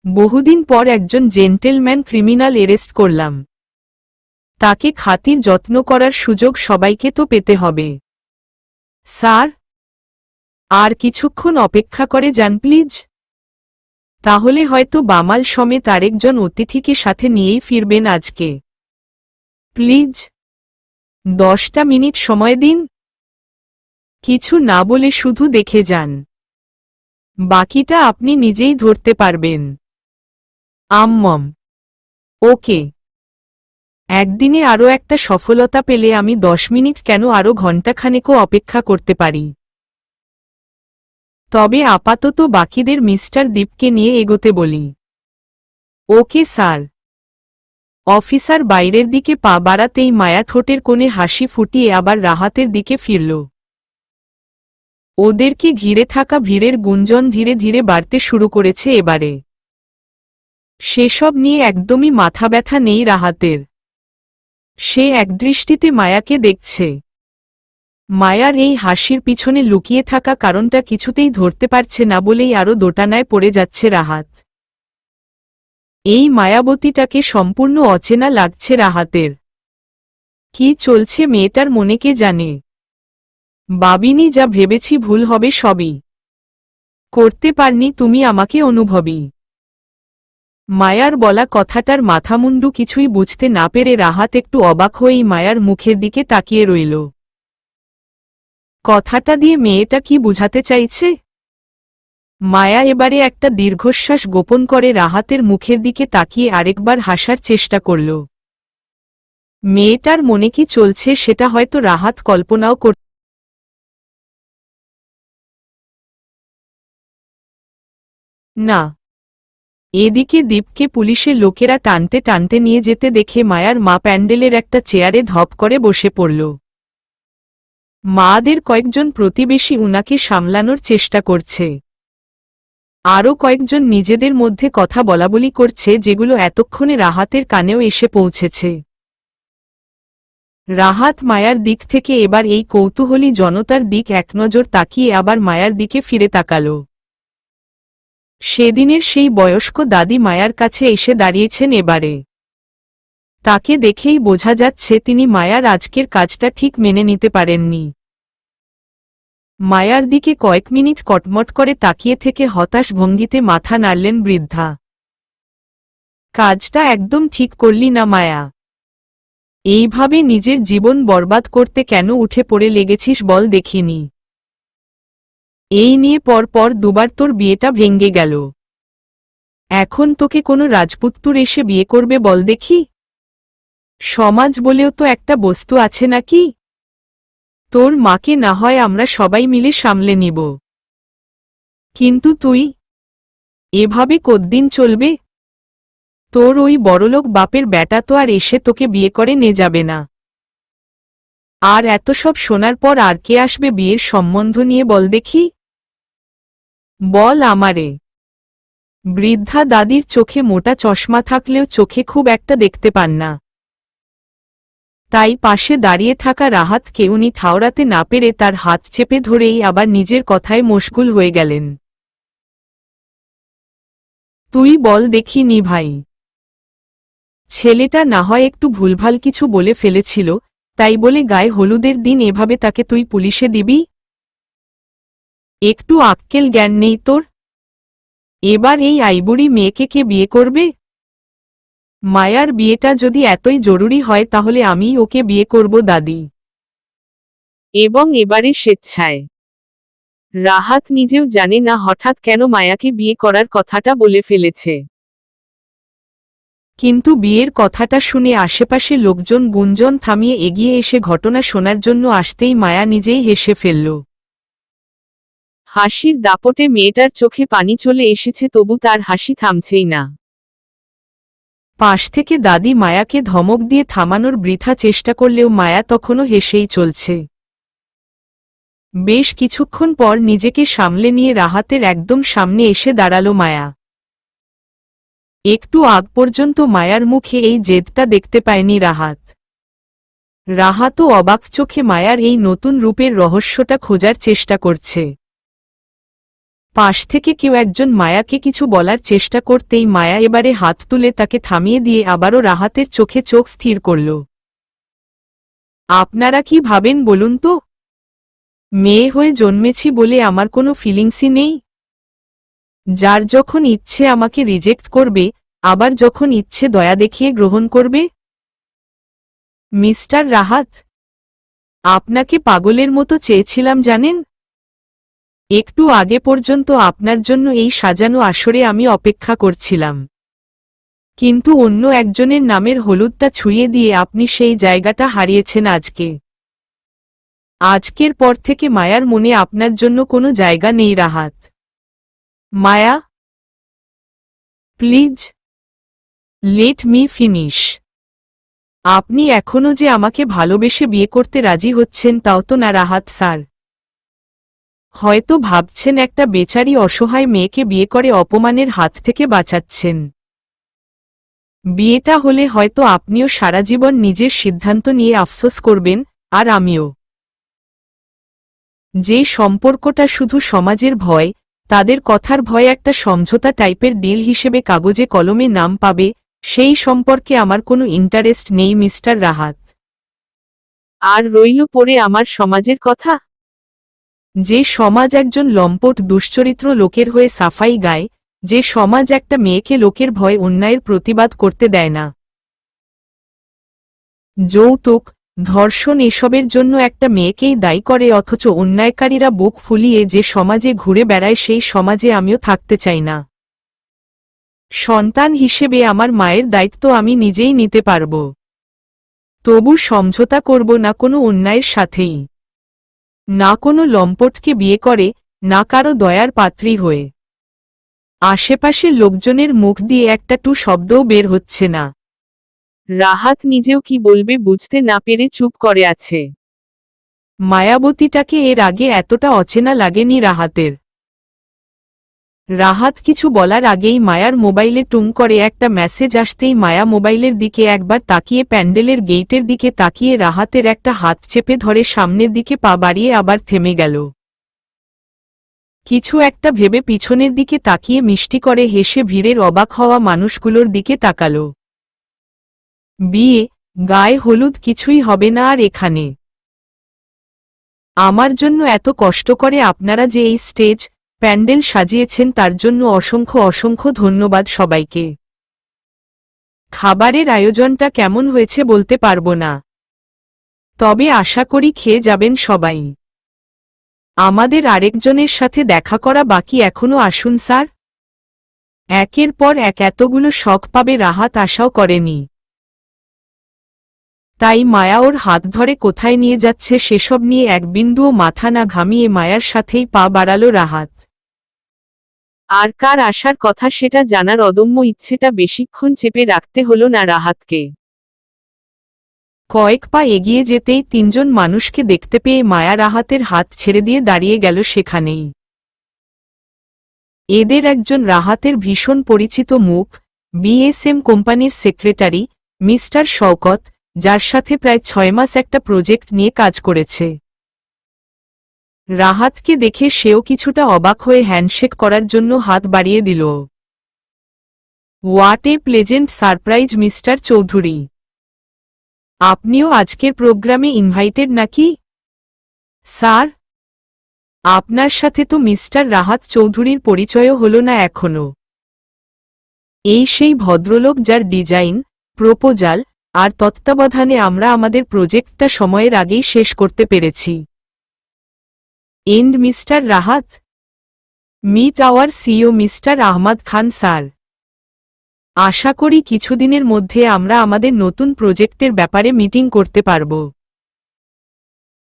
বহুদিন পর একজন জেন্টেলম্যান ক্রিমিনাল অ্যারেস্ট করলাম, তাকে খাতির যত্ন করার সুযোগ সবাইকে তো পেতে হবে। স্যার, আর কিছুক্ষণ অপেক্ষা করে যান প্লিজ, তাহলে হয়তো বামাল সমেত আরেকজন অতিথিকে সাথে নিয়েই ফিরবেন আজকে। প্লিজ 10টা মিনিট সময় দিন। কিছু না বলে শুধু দেখে যান, বাকিটা আপনি নিজেই ধরতে পারবেন। ওকে। একদিনে আরও একটা সফলতা পেলে আমি 10 মিনিট কেন আরও ঘণ্টাখানেকও অপেক্ষা করতে পারি। তবে আপাতত বাকিদের মিস্টার দীপকে নিয়ে এগোতে বলি। Okay sir. অফিসার বাইরের দিকে পা বাড়াতেই মায়া ঠোঁটের কোণে হাসি ফুটিয়ে আবার রাহাতের দিকে ফিরল। ওদেরকে ঘিরে থাকা ভিড়ের গুঞ্জন ধীরে ধীরে বাড়তে শুরু করেছে এবারে। সেসব নিয়ে একদমই মাথা ব্যথা নেই রাহাতের। সে একদৃষ্টিতে মায়াকে দেখছে। মায়ার এই হাসির পিছনে লুকিয়ে থাকা কারণটা কিছুতেই ধরতে পারছে না বলেই আরও দোটানায় পড়ে যাচ্ছে রাহাত। এই মায়াবতীটাকে সম্পূর্ণ অচেনা লাগছে রাহাতের। কি চলছে মেয়েটার মনে কে জানে। ভাবিনি যা ভেবেছি ভুল হবে সবই করতে পারনি তুমি আমাকে অনুভবী। মায়ার বলা কথাটার মাথামুন্ডু কিছুই বুঝতে না পেরে রাহাত একটু অবাক হয়েই মায়ার মুখের দিকে তাকিয়ে রইল। কথাটা দিয়ে মেয়েটা কি বুঝাতে চাইছে? মায়া এবারে একটা দীর্ঘশ্বাস গোপন করে রাহাতের মুখের দিকে তাকিয়ে আরেকবার হাসার চেষ্টা করল। মেয়েটার মনে কি চলছে সেটা হয়তো রাহাত কল্পনাও করতে না। এদিকে দীপকে পুলিশের লোকেরা টানতে টানতে নিয়ে যেতে দেখে মায়ার মা প্যান্ডেলের একটা চেয়ারে ধপ করে বসে পড়ল। মাদের কয়েকজন প্রতিবেশী উনাকে সামলানোর চেষ্টা করছে। আরও কয়েকজন নিজেদের মধ্যে কথা বলাবলি করছে, যেগুলো এতক্ষণে রাহাতের কানেও এসে পৌঁছেছে। রাহাত মায়ার দিক থেকে এবার এই কৌতূহলী জনতার দিক একনজর তাকিয়ে আবার মায়ার দিকে ফিরে তাকাল। সেদিনের সেই বয়স্ক দাদি মায়ার কাছে এসে দাঁড়িয়েছেন এবারে। তাকে দেখেই বোঝা যাচ্ছে তিনি মায়ার আজকের কাজটা ঠিক মেনে নিতে পারেননি। মায়ার দিকে কয়েক মিনিট কটমট করে তাকিয়ে থেকে হতাশ ভঙ্গিতে মাথা নাড়লেন বৃদ্ধা। কাজটা একদম ঠিক করলি না মায়া। এইভাবে নিজের জীবন বরবাদ করতে কেন উঠে পড়ে লেগেছিস বল দেখিনি। এই নিয়ে পরপর দুবার তোর বিয়েটা ভেঙ্গে গেল। এখন তোকে কোনো রাজপুত্তুর এসে বিয়ে করবে বল দেখি? সমাজ বলেও তো একটা বস্তু আছে নাকি? তোর মাকে না হয় আমরা সবাই মিলে সামলে নিব, কিন্তু তুই এভাবে কতদিন চলবে? তোর ওই বড়লোক বাপের ব্যাটা তো আর এসে তোকে বিয়ে করে নিয়ে যাবে না। আর এত সব শোনার পর আর কে আসবে বিয়ের সম্বন্ধ নিয়ে বল দেখি? বল আমারে। বৃদ্ধা দাদির চোখে মোটা চশমা থাকলেও চোখে খুব একটা দেখতে পান না। তাই পাশে দাঁড়িয়ে থাকা রাহাতকে উনি ঠাওরাতে না পেরে তার হাত চেপে ধরেই আবার নিজের কথায় মশগুল হয়ে গেলেন। তুই বল দেখি নি ভাই। ছেলেটা না হয় একটু ভুলভাল কিছু বলে ফেলেছিল, তাই বলে গায়ে হলুদের দিন এভাবে তাকে তুই পুলিশে দিবি? একটু আক্কেল জ্ঞান নেই তোর? এবার এই আইবুড়ি মেয়েকে কে বিয়ে করবে? মায়ার বিয়েটা যদি এতই জরুরি হয় তাহলে আমি ওকে বিয়ে করব দাদি। এবং এবারে স্বেচ্ছায়। রাহাত নিজেও জানে না হঠাৎ কেন মায়াকে বিয়ে করার কথাটা বলে ফেলেছে। কিন্তু বিয়ের কথাটা শুনে আশেপাশে লোকজন গুঞ্জন থামিয়ে এগিয়ে এসে ঘটনা শোনার জন্য আসতেই মায়া নিজেই হেসে ফেলল। হাসির দাপটে মেয়েটার চোখে পানি চলে এসেছে, তবু তার হাসি থামছেই না। পাশ থেকে দাদি মায়াকে ধমক দিয়ে থামানোর বৃথা চেষ্টা করলেও মায়া তখনও হেসেই চলছে। বেশ কিছুক্ষণ পর নিজেকে সামলে নিয়ে রাহাতের একদম সামনে এসে দাঁড়ালো মায়া। একটু আগ পর্যন্ত মায়ার মুখে এই জেদটা দেখতে পায়নি রাহাত। রাহাতও অবাক চোখে মায়ার এই নতুন রূপের রহস্যটা খোঁজার চেষ্টা করছে। পাশ থেকে কেউ একজন মায়াকে কিছু বলার চেষ্টা করতেই মায়া এবারে হাত তুলে তাকে থামিয়ে দিয়ে আবারও রাহাতের চোখে চোখ স্থির করল। আপনারা কি ভাবেন বলুন তো? মেয়ে হয়ে জন্মেছি বলে আমার কোনো ফিলিংসই নেই? যার যখন ইচ্ছে আমাকে রিজেক্ট করবে, আবার যখন ইচ্ছে দয়া দেখিয়ে গ্রহণ করবে? মিস্টার রাহাত, আপনাকে পাগলের মতো চেয়েছিলাম জানেন। একটু আগে পর্যন্ত আপনার জন্য এই সাজানো আসরে আমি অপেক্ষা করছিলাম, কিন্তু অন্য একজনের নামের হলুদটা ছুঁয়ে দিয়ে আপনি সেই জায়গাটা হারিয়েছেন আজকে। আজকের পর থেকে মায়ার মনে আপনার জন্য কোনো জায়গা নেই রাহাত। মায়া, প্লিজ লেট মি ফিনিশ। আপনি এখনো যে আমাকে ভালোবেসে বিয়ে করতে রাজি হচ্ছেন তাও তো না রাহাত স্যার। হয়তো ভাবছেন একটা বেচারি অসহায় মেয়েকে বিয়ে করে অপমানের হাত থেকে বাঁচাচ্ছেন। বিয়েটা হলে হয়তো আপনিও সারা জীবন নিজের সিদ্ধান্ত নিয়ে আফসোস করবেন, আর আমিও। যে সম্পর্কটা শুধু সমাজের ভয়, তাদের কথার ভয় একটা সমঝোতা টাইপের ডিল হিসেবে কাগজে কলমে নাম পাবে, সেই সম্পর্কে আমার কোনো ইন্টারেস্ট নেই মিস্টার রাহাত। আর রইল পড়ে আমার সমাজের কথা। যে সমাজ একজন লম্পট দুশ্চরিত্র লোকের হয়ে সাফাই গায়, যে সমাজ একটা মেয়েকে লোকের ভয় অন্যায়ের প্রতিবাদ করতে দেয় না। যৌতুক, ধর্ষণ এসবের জন্য একটা মেয়েকেই দায়ী করে, অথচ অন্যায়কারীরা বুক ফুলিয়ে যে সমাজে ঘুরে বেড়ায় সেই সমাজে আমিও থাকতে চাই না। সন্তান হিসেবে আমার মায়ের দায়িত্ব আমি নিজেই নিতে পারব। তবু সমঝোতা করব না কোনো অন্যায়ের সাথেই, না কোনো লম্পটকে বিয়ে করে, না কারো দয়ার পাত্রী হয়ে। আশেপাশের লোকজনের মুখ দিয়ে একটা টু শব্দও বের হচ্ছে না। রাহাত নিজেও কি বলবে বুঝতে না পেরে চুপ করে আছে। মায়াবতীটাকে এর আগে এতটা অচেনা লাগেনি রাহাতের। রাহাত কিছু বলার আগেই মায়ার মোবাইলে টুং করে একটা মেসেজ আসতেই মায়া মোবাইলের দিকে একবার তাকিয়ে প্যান্ডেলের গেইটের দিকে তাকিয়ে রাহাতের একটা হাত চেপে ধরে সামনের দিকে পা বাড়িয়ে আবার থেমে গেল। কিছু একটা ভেবে পিছনের দিকে তাকিয়ে মিষ্টি করে হেসে ভিড়ের অবাক হওয়া মানুষগুলোর দিকে তাকাল। বিয়ে, গায়ে হলুদ কিছুই হবে না আর এখানে। আমার জন্য এত কষ্ট করে আপনারা যে এই স্টেজ, প্যান্ডেল সাজিয়েছেন তার জন্য অসংখ্য অসংখ্য ধন্যবাদ সবাইকে। খাবারের আয়োজনটা কেমন হয়েছে বলতে পারবো না, তবে আশা করি খেয়ে যাবেন সবাই। আমাদের আরেকজনের সাথে দেখা করা বাকি, এখনো আসুন স্যার। একের পর এক এতগুলো শখ পাবে রাহাত আশাও করেনি। তাই মায়া ওর হাত ধরে কোথায় নিয়ে যাচ্ছে সেসব নিয়ে এক বিন্দুও মাথা না ঘামিয়ে মায়ার সাথেই পা বাড়াল রাহাত। আর কার আসার কথা সেটা জানার অদম্য ইচ্ছেটা বেশিক্ষণ চেপে রাখতে হল না রাহাতকে। কয়েক পা এগিয়ে যেতেই তিনজন মানুষকে দেখতে পেয়ে মায়া রাহাতের হাত ছেড়ে দিয়ে দাঁড়িয়ে গেল সেখানেই। এদের একজন রাহাতের ভীষণ পরিচিত মুখ, বিএসএম কোম্পানির সেক্রেটারি মিস্টার শওকত, যার সাথে প্রায় 6 মাস একটা প্রজেক্ট নিয়ে কাজ করেছে। রাহাতকে দেখে সেও কিছুটা অবাক হয়ে হ্যান্ডশেক করার জন্য হাত বাড়িয়ে দিল। What a pleasant surprise mister Chowdhury, আপনিও আজকের প্রোগ্রামে ইনভাইটেড নাকি? স্যার, আপনার সাথে তো মিস্টার রাহাত চৌধুরীর পরিচয়ও হল না এখনো। এই সেই ভদ্রলোক যার ডিজাইন, প্রপোজাল আর তত্ত্বাবধানে আমরা আমাদের প্রজেক্টটা সময়ের আগেই শেষ করতে পেরেছি। And Mister Rahat, meet our CEO Mister Ahmad Khan sir. আশা করি কিছুদিনের মধ্যে আমরা আমাদের নতুন প্রজেক্টের ব্যাপারে মিটিং করতে পারব।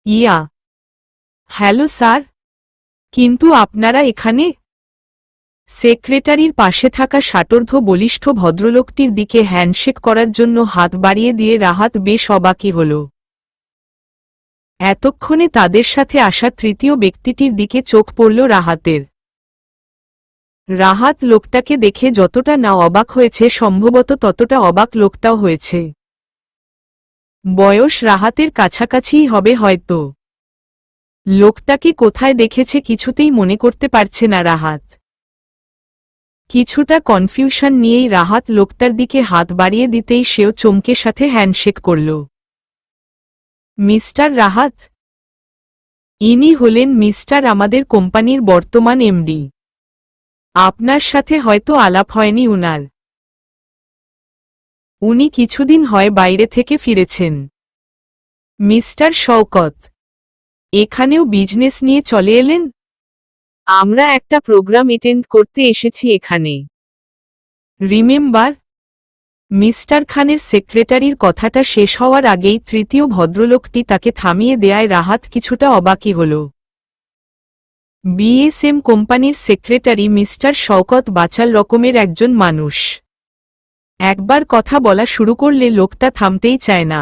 ইয়া, হ্যালো স্যার, কিন্তু আপনারা এখানে? সেক্রেটারির পাশে থাকা ষাটোর্ধ্ব বলিষ্ঠ ভদ্রলোকটির দিকে হ্যান্ডশেক করার জন্য হাত বাড়িয়ে দিয়ে রাহাত বেশ অবাকই হল। এতক্ষণে তাদের সাথে আসা তৃতীয় ব্যক্তিটির দিকে চোখ পড়ল রাহাতের। রাহাত লোকটাকে দেখে যতটা না অবাক হয়েছে সম্ভবত ততটা অবাক লোকটাও হয়েছে। বয়স রাহাতের কাছাকাছিই হবে হয়তো। লোকটাকে কোথায় দেখেছে কিছুতেই মনে করতে পারছে না রাহাত। কিছুটা কনফিউশন নিয়েই রাহাত লোকটার দিকে হাত বাড়িয়ে দিতেই সেও চমকে সাথে হ্যান্ডশেক করল। মিস্টার রাহাত, ইনি হলেন মিস্টার আমাদের কোম্পানির বর্তমান এমডি। আপনার সাথে হয়তো আলাপ হয়নি উনার। উনি কিছুদিন হয় বাইরে থেকে ফিরেছেন। মিস্টার শওকত, এখানেও বিজনেস নিয়ে চলে এলেন? আমরা একটা প্রোগ্রাম অ্যাটেন্ড করতে এসেছি এখানে। রিমেম্বার? মিস্টার খানের সেক্রেটারির কথাটা শেষ হওয়ার আগেই তৃতীয় ভদ্রলোকটি তাকে থামিয়ে দেয়ায় রাহাত কিছুটা অবাকই হল। বিএসএম কোম্পানির সেক্রেটারি মিস্টার শওকত বাচাল রকমের একজন মানুষ। একবার কথা বলা শুরু করলে লোকটা থামতেই চায় না।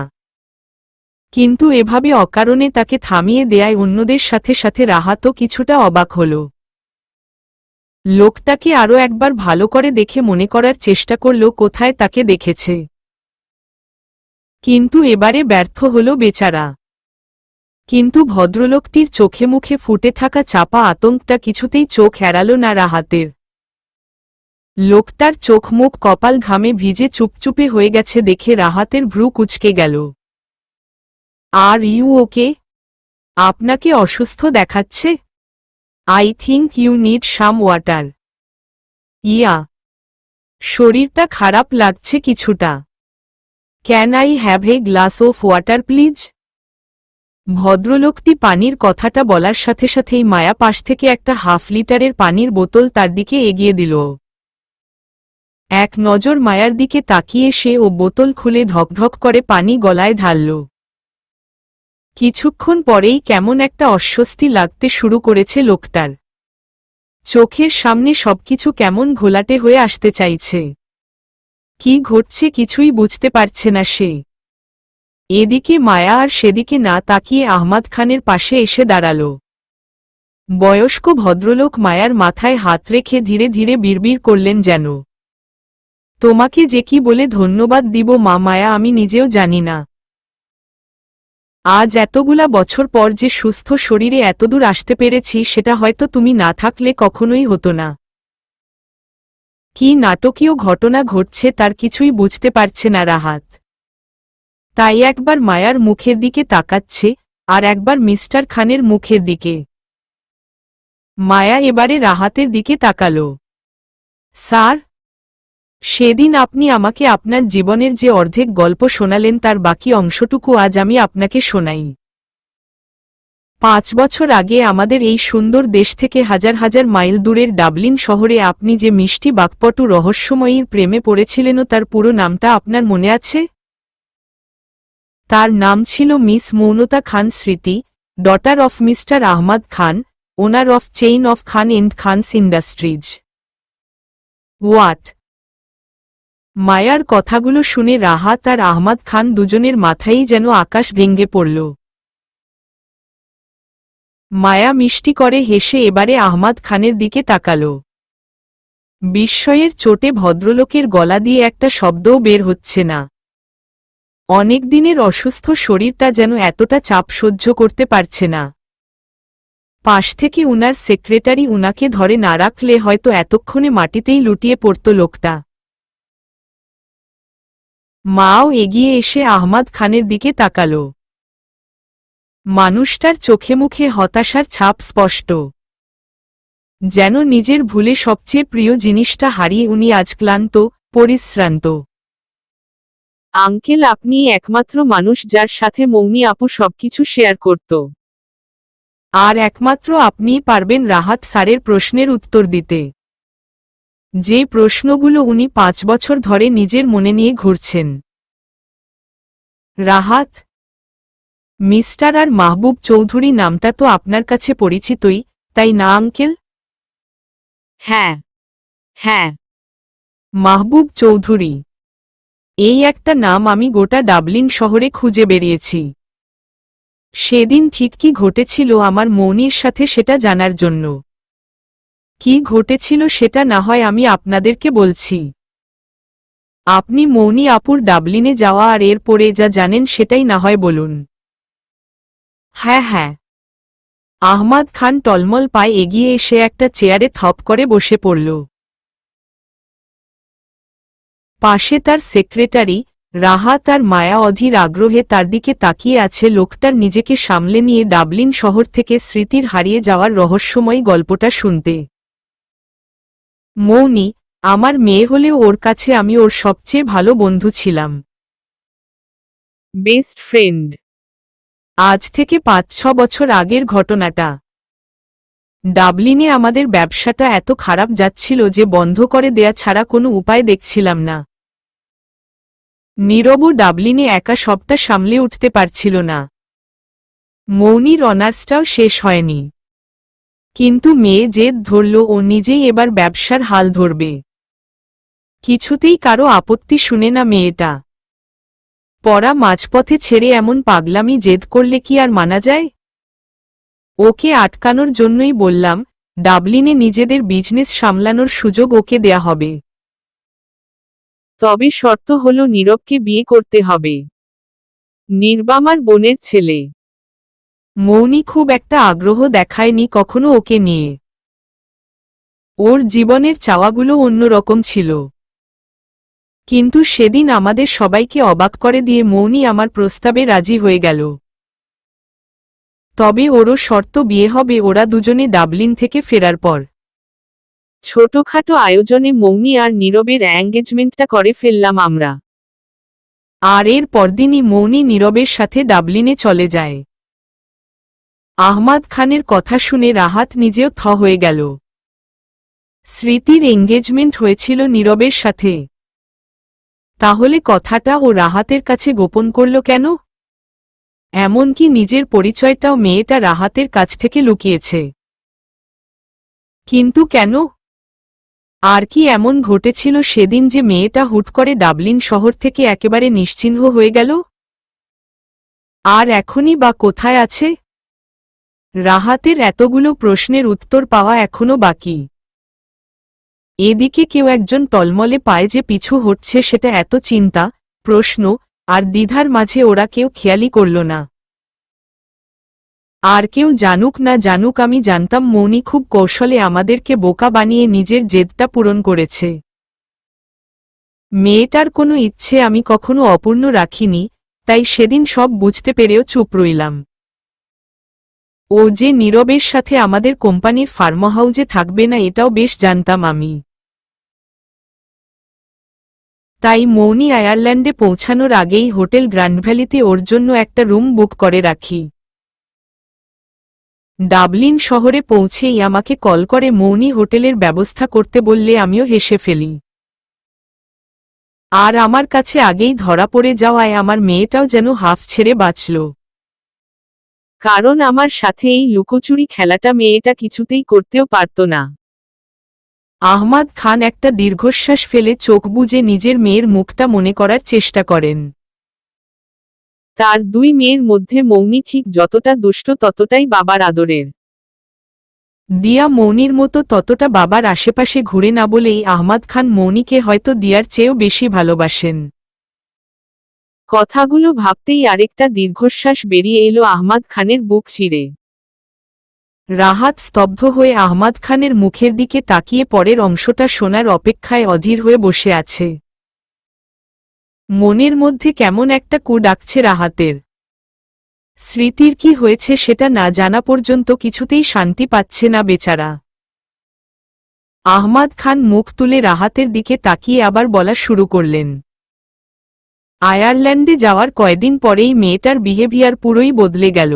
কিন্তু এভাবে অকারণে তাকে থামিয়ে দেয়ায় অন্যদের সাথে সাথে রাহাতও কিছুটা অবাক হল। লোকটাকে আরও একবার ভালো করে দেখে মনে করার চেষ্টা করল কোথায় তাকে দেখেছে। কিন্তু এবারে ব্যর্থ হল বেচারা। কিন্তু ভদ্রলোকটির চোখে মুখে ফুটে থাকা চাপা আতঙ্কটা কিছুতেই চোখ এড়াল না রাহাতের। লোকটার চোখ মুখ কপাল ঘামে ভিজে চুপচুপে হয়ে গেছে দেখে রাহাতের ভ্রু কুঁচকে গেল। Are you okay? আপনাকে অসুস্থ দেখাচ্ছে? I think you need some water. Yeah, শরীরটা খারাপ লাগছে কিছুটা। Can I have a glass of water please? ভদ্রলোকটি পানির কথাটা বলার সাথে সাথেই মায়া পাশ থেকে একটা হাফ লিটারের পানির বোতল তার দিকে এগিয়ে দিল। এক নজর মায়ার দিকে তাকিয়ে সে ও বোতল খুলে ঢকঢক করে পানি গলায় ঢালল। কিছুক্ষণ পরেই কেমন একটা অস্বস্তি লাগতে শুরু করেছে লোকটার। চোখের সামনে সবকিছু কেমন ঘোলাটে হয়ে আসতে চাইছে। কি ঘটছে কিছুই বুঝতে পারছে না সে। এদিকে মায়া আর সেদিকে না তাকিয়ে আহমাদ খানের পাশে এসে দাঁড়াল। বয়স্ক ভদ্রলোক মায়ার মাথায় হাত রেখে ধীরে ধীরে বিড়বিড় করলেন যেন, তোমাকে যে কি বলে ধন্যবাদ দিব মা মায়া, আমি নিজেও জানি না। আজ এতগুলা বছর পর যে সুস্থ শরীরে এতদূর আসতে পেরেছি সেটা হয়তো তুমি না থাকলে কখনোই হতো না। কি নাটকীয় ঘটনা ঘটছে তার কিছুই বুঝতে পারছে না রাহাত। তাই একবার মায়ার মুখের দিকে তাকাচ্ছে আর একবার মিস্টার খানের মুখের দিকে। মায়া এবারে রাহাতের দিকে তাকাল। স্যার, সেদিন আপনি আমাকে আপনার জীবনের যে অর্ধেক গল্প শোনালেন তার বাকি অংশটুকু আজ আমি আপনাকে শোনাই। 5 বছর আগে আমাদের এই সুন্দর দেশ থেকে হাজার হাজার মাইল দূরের ডাবলিন শহরে আপনি যে মিষ্টি বাকপটু রহস্যময়ীর প্রেমে পড়েছিলেন তার পুরো নামটা আপনার মনে আছে? তার নাম ছিল miss Mounota Khan Smriti, daughter of mister Ahmad Khan, owner of chain of Khan and Khans industries. What? মায়ার কথাগুলো শুনে রাহাত আর আহমদ খান দুজনের মাথায়ই যেন আকাশ ভেঙে পড়ল। মায়া মিষ্টি করে হেসে এবারে আহমদ খানের দিকে তাকাল। বিস্ময়ের চোটে ভদ্রলোকের গলা দিয়ে একটা শব্দও বের হচ্ছে না। অনেক দিনের অসুস্থ শরীরটা যেন এতটা চাপ সহ্য করতে পারছে না। পাশ থেকে উনার সেক্রেটারি উনাকে ধরে না রাখলে হয়তো এতক্ষণে মাটিতেই লুটিয়ে পড়ত লোকটা। মাও এগিয়ে এসে আহমদ খানের দিকে তাকাল। মানুষটার চোখে মুখে হতাশার ছাপ স্পষ্ট। যেন নিজের ভুলে সবচেয়ে প্রিয় জিনিসটা হারিয়ে উনি আজ ক্লান্ত, পরিশ্রান্ত। আঙ্কেল, আপনি একমাত্র মানুষ যার সাথে মৌনি আপু সবকিছু শেয়ার করত। আর একমাত্র আপনিই পারবেন রাহাত স্যারের প্রশ্নের উত্তর দিতে, যে প্রশ্নগুলো উনি 5 বছর ধরে নিজের মনে নিয়ে ঘুরছেন। রাহাত, মিস্টার আর মাহবুব চৌধুরী নামটা তো আপনার কাছে পরিচিতই, তাই না আঙ্কেল? হ্যাঁ হ্যাঁ, মাহবুব চৌধুরী। এই একটা নাম আমি গোটা ডাবলিন শহরে খুঁজে বেরিয়েছি। সেদিন ঠিক কি ঘটেছিল আমার মৌনির সাথে সেটা জানার জন্য। কি ঘটেছিল সেটা না হয় আমি আপনাদেরকে বলছি। আপনি মৌনি আপুর ডাবলিনে যাওয়া আর এর পরে যা জানেন সেটাই না হয় বলুন। হ্যাঁ হ্যাঁ। আহমদ খান টলমল পায়ে এগিয়ে এসে একটা চেয়ারে থপ করে বসে পড়ল। পাশে তার সেক্রেটারি রাহাত আর মায়া অধীর আগ্রহে তার দিকে তাকিয়ে আছে লোকটার নিজেকে সামলে নিয়ে ডাবলিন শহর থেকে স্মৃতির হারিয়ে যাওয়ার রহস্যময় গল্পটা শুনতে। মৌনি, আমার মেয়ে হলেও ওর কাছে আমি ওর সবচেয়ে ভালো বন্ধু ছিলাম, বেস্ট ফ্রেন্ড। আজ থেকে 5-6 বছর আগের ঘটনাটা। ডাবলিনে আমাদের ব্যবসাটা এত খারাপ যাচ্ছিল যে বন্ধ করে দেয়া ছাড়া কোনো উপায় দেখছিলাম না। নীরবও ডাবলিনে একা সবটা সামলে উঠতে পারছিল না। মৌনির অনার্সটাও শেষ হয়নি, কিন্তু মেয়ে জেদ ধরল ও নিজেই এবার ব্যবসার হাল ধরবে। কিছুতেই কারো আপত্তি শুনে না মেয়েটা। পড়া মাঝপথে ছেড়ে এমন পাগলামি জেদ করলে কি আর মানা যায়? ওকে আটকানোর জন্যই বললাম, ডাবলিনে নিজেদের বিজনেস সামলানোর সুযোগ ওকে দেয়া হবে, তবে শর্ত হলো নীরবকে বিয়ে করতে হবে। নির্বামার বোনের ছেলে। মৌনি খুব একটা আগ্রহ দেখায়নি কখনো ওকে নিয়ে। ওর জীবনের চাওয়াগুলো অন্যরকম ছিল। কিন্তু সেদিন আমাদের সবাইকে অবাক করে দিয়ে মৌনি আমার প্রস্তাবে রাজি হয়ে গেল। তবে ওরও শর্ত বিয়ে হবে ওরা দুজনে ডাবলিন থেকে ফেরার পর। ছোটখাটো আয়োজনে মৌনি আর নীরবের এঙ্গেজমেন্টটা করে ফেললাম আমরা। আর এর পরদিনই মৌনি নীরবের সাথে ডাবলিনে চলে যায়। আহমাদ খানের কথা শুনে রাহাত নিজেও থ হয়ে গেল। স্মৃতির এঙ্গেজমেন্ট হয়েছিল নীরবের সাথে। তাহলে কথাটা ও রাহাতের কাছে গোপন করল কেন? এমনকি নিজের পরিচয়টাও মেয়েটা রাহাতের কাছ থেকে লুকিয়েছে। কিন্তু কেন? আর কি এমন ঘটেছিল সেদিন যে মেয়েটা হুট করে ডাবলিন শহর থেকে একেবারে নিশ্চিহ্ন হয়ে গেল? আর এখনই বা কোথায় আছে? রাহাতের এতগুলো প্রশ্নের উত্তর পাওয়া এখনো বাকি। এদিকে কেউ একজন টলমলে পায়ে যে পিছু হচ্ছে সেটা এত চিন্তা, প্রশ্ন আর দ্বিধার মাঝে ওরা কেউ খেয়ালই করল না। আর কেউ জানুক না জানুক আমি জানতাম মৌনি খুব কৌশলে আমাদেরকে বোকা বানিয়ে নিজের জেদটা পূরণ করেছে। মেয়েটার কোনো ইচ্ছে আমি কখনো অপূর্ণ রাখিনি, তাই সেদিন সব বুঝতে পেরেও চুপ রইলাম। ও যে নীরবের সাথে আমাদের কোম্পানির ফার্মহাউজে থাকবে না এটাও বেশ জানতাম আমি। তাই মৌনি আয়ারল্যান্ডে পৌঁছানোর আগেই হোটেল গ্র্যান্ড ভ্যালিতে ওর জন্য একটা রুম বুক করে রাখি। ডাবলিন শহরে পৌঁছেই আমাকে কল করে মৌনি হোটেলের ব্যবস্থা করতে বললে আমিও হেসে ফেলি। আর আমার কাছে আগেই ধরা পড়ে যাওয়ায় আমার মেয়েটাও যেন হাফ ছেড়ে বাঁচল। কারণ আমার সাথে এই লুকোচুরি খেলাটা মেয়েটা কিছুতেই করতেও পারত না। আহমাদ খান একটা দীর্ঘশ্বাস ফেলে চোখ বুজে নিজের মেয়ের মুখটা মনে করার চেষ্টা করেন। তার দুই মেয়ের মধ্যে মৌনি ঠিক যতটা দুষ্ট ততটাই বাবার আদরের। দিয়া মৌনির মতো ততটা বাবার আশেপাশে ঘুরে না বলেই আহমাদ খান মৌনিকে হয়তো দিয়ার চেয়েও বেশি ভালোবাসেন। কথাগুলো ভাবতেই আরেকটা দীর্ঘশ্বাস বেরিয়ে এলো আহমাদ খানের বুক চিরে। রাহাত স্তব্ধ হয়ে আহমাদ খানের মুখের দিকে তাকিয়ে পরের অংশটা শোনার অপেক্ষায় অধীর হয়ে বসে আছে। মনের মধ্যে কেমন একটা কু ডাকছে রাহাতের। স্মৃতির কি হয়েছে সেটা না জানা পর্যন্ত কিছুতেই শান্তি পাচ্ছে না বেচারা। আহমাদ খান মুখ তুলে রাহাতের দিকে তাকিয়ে আবার বলা শুরু করলেন। আয়ারল্যান্ডে যাওয়ার কয়দিন পরেই মেয়েটার বিহেভিয়ার পুরোই বদলে গেল।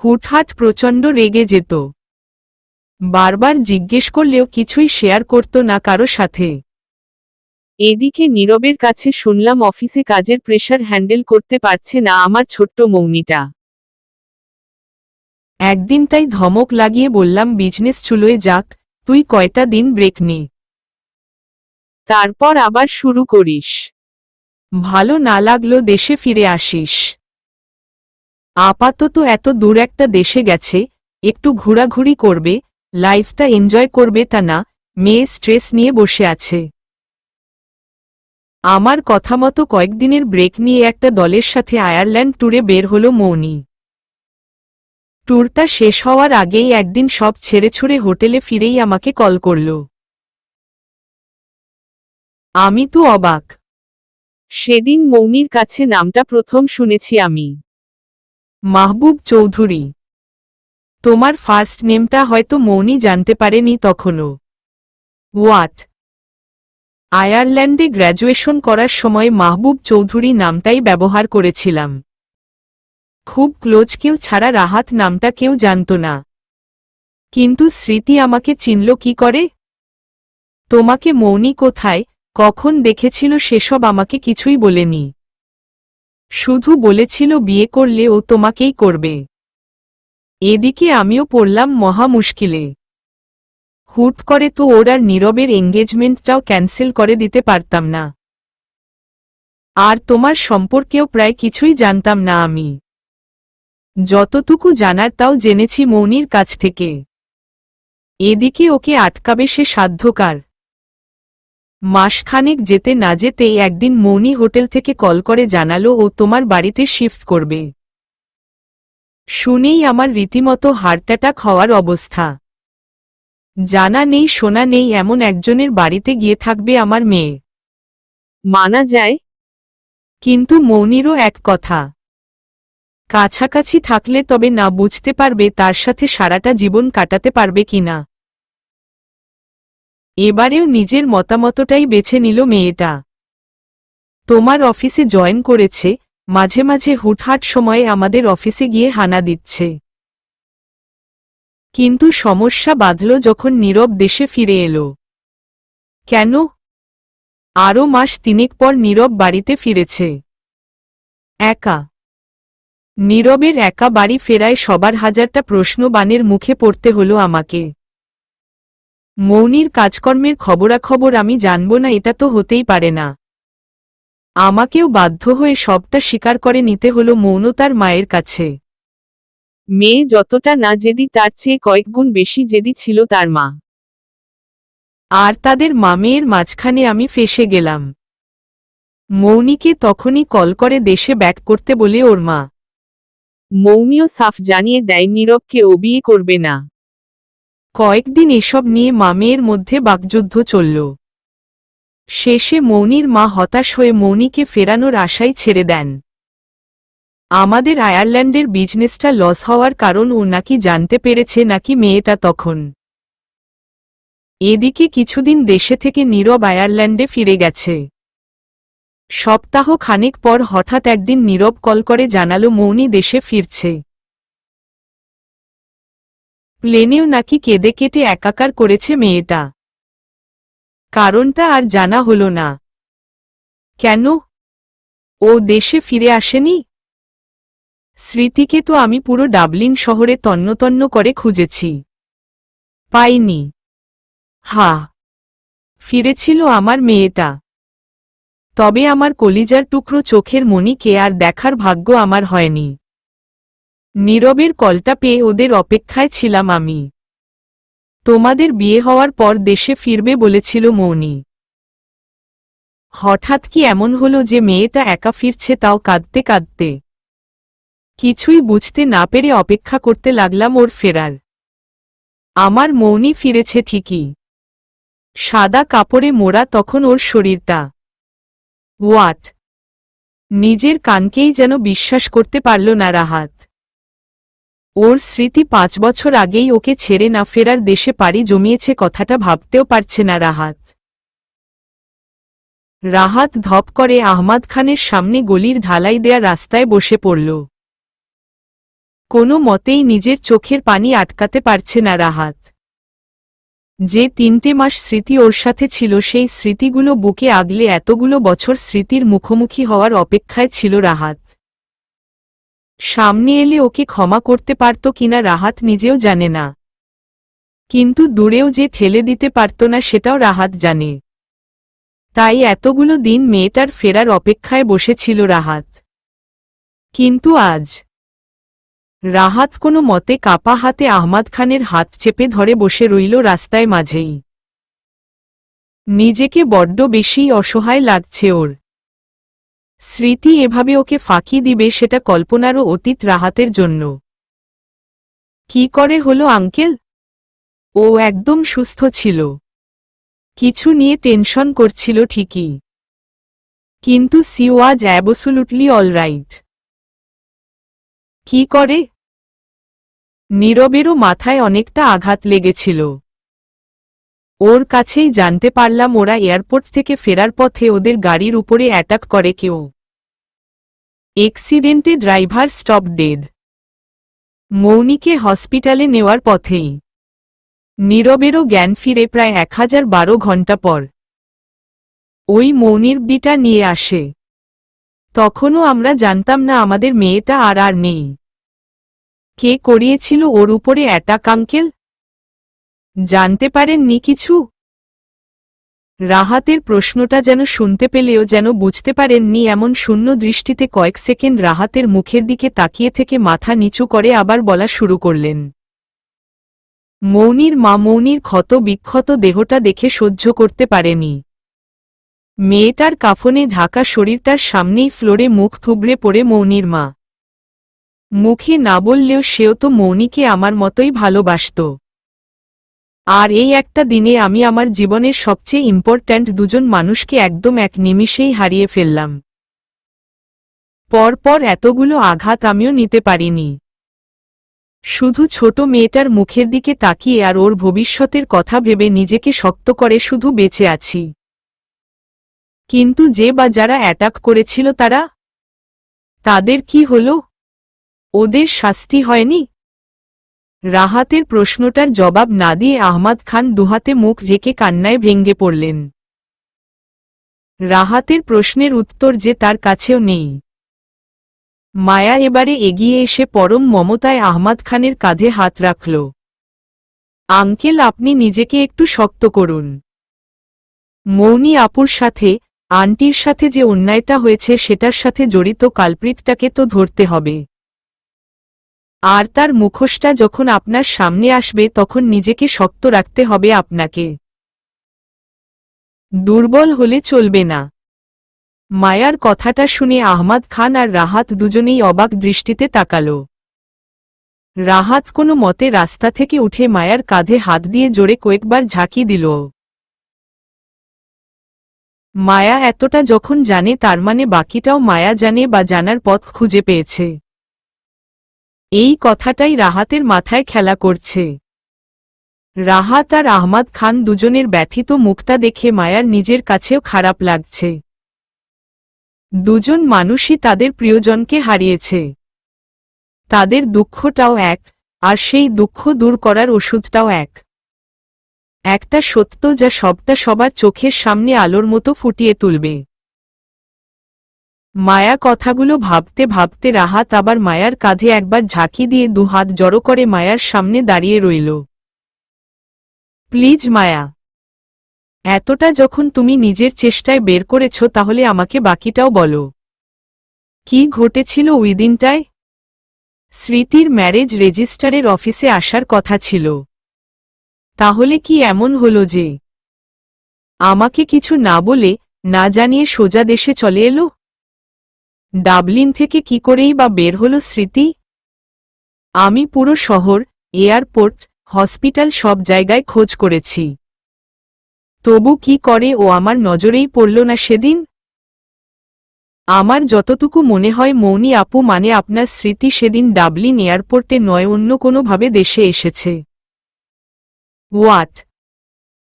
হুটহাট প্রচণ্ড রেগে যেত। বারবার জিজ্ঞেস করলেও কিছুই শেয়ার করত না কারো সাথে। এদিকে নীরবের কাছে শুনলাম অফিসে কাজের প্রেশার হ্যান্ডেল করতে পারছে না আমার ছোট্ট মৌনিটা। একদিন তাই ধমক লাগিয়ে বললাম বিজনেস চুলোয় যাক, তুই কয়টা দিন ব্রেক নে, তারপর আবার শুরু করিস। ভালো না লাগলো দেশে ফিরে আসিস। আপাতত এত দূর একটা দেশে গেছে, একটু ঘোরাঘুরি করবে, লাইফটা এনজয় করবে তা না, মেয়ে স্ট্রেস নিয়ে বসে আছে। আমার কথা মতো কয়েকদিনের ব্রেক নিয়ে একটা দলের সাথে আয়ারল্যান্ড ট্যুরে বের হলো মৌনি। ট্যুরটা শেষ হওয়ার আগেই একদিন সব ছেড়ে ছুড়ে হোটেলে ফিরেই আমাকে কল করল। আমি তো অবাক। সেদিন মৌনির কাছে নামটা প্রথম শুনেছি আমি। মাহবুব চৌধুরী। তোমার ফার্স্ট নেমটা হয়তো মৌনি জানতে পারেনি তখনও। হোয়াট? আয়ারল্যান্ডে গ্র্যাজুয়েশন করার সময় মাহবুব চৌধুরী নামটাই ব্যবহার করেছিলাম। খুব ক্লোজ কেউ ছাড়া রাহাত নামটা কেউ জানত না। কিন্তু স্মৃতি আমাকে চিনল কি করে? তোমাকে মৌনি কোথায়, কখন দেখেছিল সেসব আমাকে কিছুই বলেনি। শুধু বলেছিল বিয়ে করলে ও তোমাকেই করবে। এদিকে আমিও পড়লাম মহা মুশকিলে। হুট করে তো ওর আর নীরবের এঙ্গেজমেন্টটাও ক্যান্সেল করে দিতে পারতাম না। আর তোমার সম্পর্কেও প্রায় কিছুই জানতাম না আমি। যতটুকু জানার তাও জেনেছি মৌনির কাছ থেকে। এদিকে ওকে আটকাবে সে সাধ্যকার। মাসখানেক যেতে না যেতেই একদিন মৌনি হোটেল থেকে কল করে জানালো ও তোমার বাড়িতে শিফট করবে। শুনেই আমার রীতিমতো হার্ট অ্যাটাক হওয়ার অবস্থা। জানা নেই শোনা নেই এমন একজনের বাড়িতে গিয়ে থাকবে আমার মেয়ে। মানা যায়, কিন্তু মৌনিরও এক কথা। কাছাকাছি থাকলে তবে না বুঝতে পারবে তার সাথে সারাটা জীবন কাটাতে পারবে কিনা। এবারেও নিজের মতামতটাই বেছে নিল মেয়েটা। তোমার অফিসে জয়েন করেছে, মাঝে মাঝে হুটহাট সময়ে আমাদের অফিসে গিয়ে হানা দিচ্ছে। কিন্তু সমস্যা বাধল যখন নীরব দেশে ফিরে এলো। কেন? আরও মাস তিনেক পর নীরব বাড়িতে ফিরেছে। একা। নীরবের একা বাড়ি ফেরায় সবার হাজারটা প্রশ্ন বানের মুখে পড়তে হলো আমাকে। মৌনির কাজকর্মের খবরাখবর আমি জানব না, এটা তো হতেই পারে না। আমাকেও বাধ্য হয়ে সবটা স্বীকার করে নিতে হলো মৌনতার মায়ের কাছে। মেয়ে যতটা না জেদি তার চেয়ে কয়েকগুণ বেশি জেদি ছিল তার মা। আর তাদের মামেয়ের মাঝখানে আমি ফেঁসে গেলাম। মৌনিকে তখনই কল করে দেশে ব্যাক করতে বলে ওর মা। মৌনিও সাফ জানিয়ে দেয় নীরবকে ও বিয়ে করবে না। কয়েকদিন এসব নিয়ে মামেয়ের মধ্যে বাকযুদ্ধ চলল। শেষে মৌনির মা হতাশ হয়ে মৌনিকে ফেরানোর আশাই ছেড়ে দেন। আমাদের আয়ারল্যান্ডের বিজনেসটা লস হওয়ার কারণ ও নাকি জানতে পেরেছে নাকি মেয়েটা তখন। এদিকে কিছুদিন দেশে থেকে নীরব আয়ারল্যান্ডে ফিরে গেছে। সপ্তাহ খানেক পর হঠাৎ একদিন নীরব কল করে জানালো মৌনি দেশে ফিরছে। প্লেনেও নাকি কেঁদে কেটে একাকার করেছে মেয়েটা। কারণটা আর জানা হলো না। কেন? ও দেশে ফিরে আসেনি? স্মৃতিকে তো আমি পুরো ডাবলিন শহরে তন্নতন্ন করে খুঁজেছি, পাইনি। ফিরেছিল আমার মেয়েটা। তবে আমার কলিজার টুকরো চোখের মণিকে আর দেখার ভাগ্য আমার হয়নি। নীরবের কলটা পেয়ে ওদের অপেক্ষায় ছিলাম আমি। তোমাদের বিয়ে হওয়ার পর দেশে ফিরবে বলেছিল মৌনি। হঠাৎ কি এমন হলো যে মেয়েটা একা ফিরছে, তাও কাঁদতে কাঁদতে? কিছুই বুঝতে না পেরে অপেক্ষা করতে লাগলাম ওর ফেরার। আমার মৌনি ফিরেছে ঠিকই। সাদা কাপড়ে মোড়া তখন ওর শরীরটা। হোয়াট? নিজের কানকেই যেন বিশ্বাস করতে পারল না রাহাত। ওর স্মৃতি 5 বছর আগেই ওকে ছেড়ে না ফেরার দেশে পাড়ি জমিয়েছে, কথাটা ভাবতেও পারছে না রাহাত। রাহাত ধপ করে আহমাদ খানের সামনে গলির ঢালাই দেয়া রাস্তায় বসে পড়ল। কোনো মতেই নিজের চোখের পানি আটকাতে পারছে না রাহাত। যে 3টে মাস স্মৃতি ওর সাথে ছিল, সেই স্মৃতিগুলো বুকে আগলে এতগুলো বছর স্মৃতির মুখোমুখি হওয়ার অপেক্ষায় ছিল রাহাত। সামনে এলে ওকে ক্ষমা করতে পারত কিনা রাহাত নিজেও জানে না, কিন্তু দূরেও যে ঠেলে দিতে পারত না সেটাও রাহাত জানে। তাই এতগুলো দিন মেয়েটার ফেরার অপেক্ষায় বসেছিল রাহাত। কিন্তু আজ রাহাত কোনো মতে কাপা হাতে আহমাদ খানের হাত চেপে ধরে বসে রইল রাস্তায় মাঝেই। নিজেকে বড্ড বেশি অসহায় লাগছে ওর। স্মৃতি এভাবে ওকে ফাঁকি দিবে সেটা কল্পনারও অতীত রাহাতের জন্য। কি করে হলো আঙ্কেল? ও একদম সুস্থ ছিল, কিছু নিয়ে টেনশন করছিল ঠিকই, কিন্তু সি ওয়াজ অ্যাবসোলুটলি অলরাইট। কি করে? নীরবেরও মাথায় অনেকটা আঘাত লেগেছিল। ওর কাছেই জানতে পারলাম ওরা এয়ারপোর্ট থেকে ফেরার পথে ওদের গাড়ির উপরে অ্যাটাক করে কেউ। এক্সিডেন্টে ড্রাইভার স্টপ ডেড। মৌনিকে হসপিটালে নেওয়ার পথেই নীরবেরও জ্ঞান ফিরে প্রায় 1012 ঘণ্টা পর। ওই মৌনির বিটা নিয়ে আসে। তখনও আমরা জানতাম না আমাদের মেয়েটা আর নেই। কে করিয়েছিল ওর উপরে অ্যাটাক আঙ্কেল? জানতে পারেননি কিছু? রাহাতের প্রশ্নটা যেন শুনতে পেলেও যেন বুঝতে পারেননি এমন শূন্য দৃষ্টিতে কয়েক সেকেন্ড রাহাতের মুখের দিকে তাকিয়ে থেকে মাথা নিচু করে আবার বলা শুরু করলেন। মৌনির মা মৌনির ক্ষত বিক্ষত দেহটা দেখে সহ্য করতে পারেনি। মেয়েটার কাফনে ঢাকা শরীরটার সামনেই ফ্লোরে মুখ থুবড়ে পড়ে মৌনির মা। মুখে না বললেও সেও তো মৌনিকে আমার মতোই ভালোবাসত। আর এই একটা দিনে আমি আমার জীবনের সবচেয়ে ইম্পর্ট্যান্ট দুজন মানুষকে একদম এক নিমিষেই হারিয়ে ফেললাম। পরপর এতগুলো আঘাত আমিও নিতে পারিনি। শুধু ছোট মেয়েটার মুখের দিকে তাকিয়ে আর ওর ভবিষ্যতের কথা ভেবে নিজেকে শক্ত করে শুধু বেঁচে আছি। কিন্তু যে বা যারা অ্যাটাক করেছিল তাদের কি হলো? ওদের শাস্তি হয়নি? রাহাতের প্রশ্নটার জবাব না দিয়ে আহমাদ খান দুহাতে মুখ ঢেকে কান্নায় ভেঙে পড়লেন। রাহাতের প্রশ্নের উত্তর যে তার কাছেও নেই। মায়া এবারে এগিয়ে এসে পরম মমতায় আহমাদ খানের কাঁধে হাত রাখল। আঙ্কেল, আপনি নিজেকে একটু শক্ত করুন। মৌনি আপুর সাথে, আন্টির সাথে যে অন্যায়টা হয়েছে সেটার সাথে জড়িত কালপ্রিটটাকে তো ধরতে হবে। আর তার মুখোশটা যখন আপনার সামনে আসবে তখন নিজেকে শক্ত রাখতে হবে আপনাকে। দুর্বল হলে চলবে না। মায়ার কথাটা শুনে আহমাদ খান আর রাহাত দুজনেই অবাক দৃষ্টিতে তাকাল। রাহাত কোনো মতে রাস্তা থেকে উঠে মায়ার কাঁধে হাত দিয়ে জোরে কয়েকবার ঝাঁকি দিল। মায়া এতটা যখন জানে তার মানে বাকিটাও মায়া জানে বা জানার পথ খুঁজে পেয়েছে। এই কথাটাই রাহাতের মাথায় খেলা করছে। রাহাত আর আহমাদ খান দুজনের ব্যথিত মুখটা দেখে মায়ার নিজের কাছেও খারাপ লাগছে। দুজন মানুষই তাদের প্রিয়জনকে হারিয়েছে। তাদের দুঃখটাও এক, আর সেই দুঃখ দূর করার ওষুধটাও এক। একটা সত্য যা সবটা সবার চোখের সামনে আলোর মতো ফুটিয়ে তুলবে। মায়া কথাগুলো ভাবতে ভাবতে রাহাত আবার মায়ার কাঁধে একবার ঝাঁকি দিয়ে দুহাত জড়ো করে মায়ার সামনে দাঁড়িয়ে রইল। প্লিজ মায়া, এতটা যখন তুমি নিজের চেষ্টায় বের করেছ তাহলে আমাকে বাকিটাও বলো। কি ঘটেছিল ওই দিনটায়? স্মৃতির ম্যারেজ রেজিস্টারের অফিসে আসার কথা ছিল। তাহলে কি এমন হলো যে আমাকে কিছু না বলে, না জানিয়ে সোজা দেশে চলে এলো? ডাবলিন থেকে কি করেই বা বের হলো স্মৃতি? আমি পুরো শহর, এয়ারপোর্ট, হসপিটাল সব জায়গায় খোঁজ করেছি। তবু কি করে ও আমার নজরেই পড়ল না সেদিন? আমার যতটুকু মনে হয় মৌনি আপু মানে আপনার স্মৃতি সেদিন ডাবলিন এয়ারপোর্টে নয় অন্য কোনোভাবে দেশে এসেছে। হোয়াট?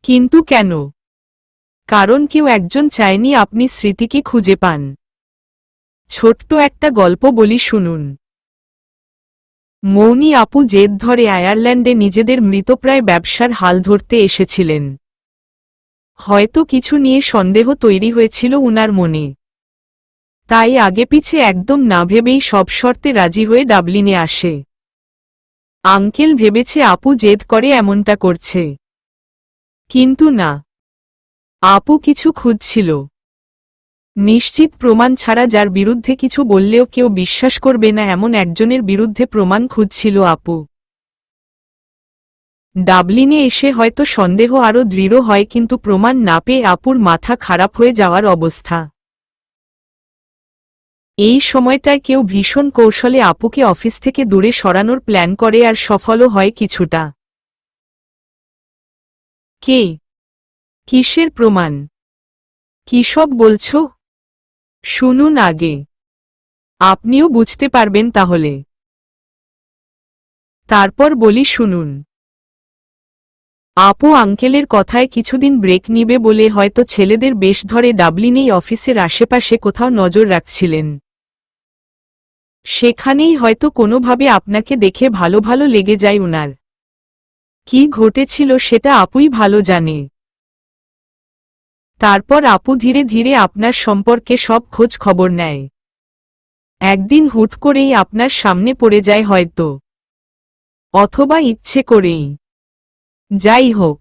কিন্তু কেন? কারণ কেউ একজন চায়নি আপনি স্মৃতিকে খুঁজে পান। ছোট্ট একটা গল্প বলি শুনুন। মৌনি আপু জেদ ধরে আয়ারল্যান্ডে নিজেদের মৃতপ্রায় ব্যবসার হাল ধরতে এসেছিলেন। হয়তো কিছু নিয়ে সন্দেহ তৈরি হয়েছিল উনার মনে। তাই আগে পিছে একদম না ভেবেই সব শর্তে রাজি হয়ে ডাবলিনে আসে। আঙ্কেল ভেবেছে আপু জেদ করে এমনটা করছে। কিন্তু না, আপু কিছু খুঁজছিল। নিশ্চিত প্রমাণ ছাড়া যার বিরুদ্ধে কিছু বললেও কেউ বিশ্বাস করবে না এমন একজনের বিরুদ্ধে প্রমাণ খুঁজছিল আপু। ডাবলিনে এসে হয়তো সন্দেহ আরও দৃঢ় হয় কিন্তু প্রমাণ না পেয়ে আপুর মাথা খারাপ হয়ে যাওয়ার অবস্থা। এই সময়টায় কেউ ভীষণ কৌশলে আপুকে অফিস থেকে দূরে সরানোর প্ল্যান করে আর সফলও হয় কিছুটা। কে? কিসের প্রমাণ? কি সব বলছ? শুনুন আগে, আপনিও বুঝতে পারবেন তাহলে। তারপর বলি শুনুন। আপু আঙ্কেলের কথায় কিছুদিন ব্রেক নিবে বলে হয়তো ছেলেদের বেশ ধরে ডাবলিনেই অফিসের আশেপাশে কোথাও নজর রাখছিলেন। সেখানেই হয়তো কোনোভাবে আপনাকে দেখে ভালো ভালো লেগে যায় উনার। কি ঘটেছিল সেটা আপুই ভালো জানে। তারপর আপু ধীরে ধীরে আপনার সম্পর্কে সব খোঁজ খবর নেয়। একদিন হুট করেই আপনার সামনে পড়ে যায় হয়তো, অথবা ইচ্ছে করেই। যাই হোক,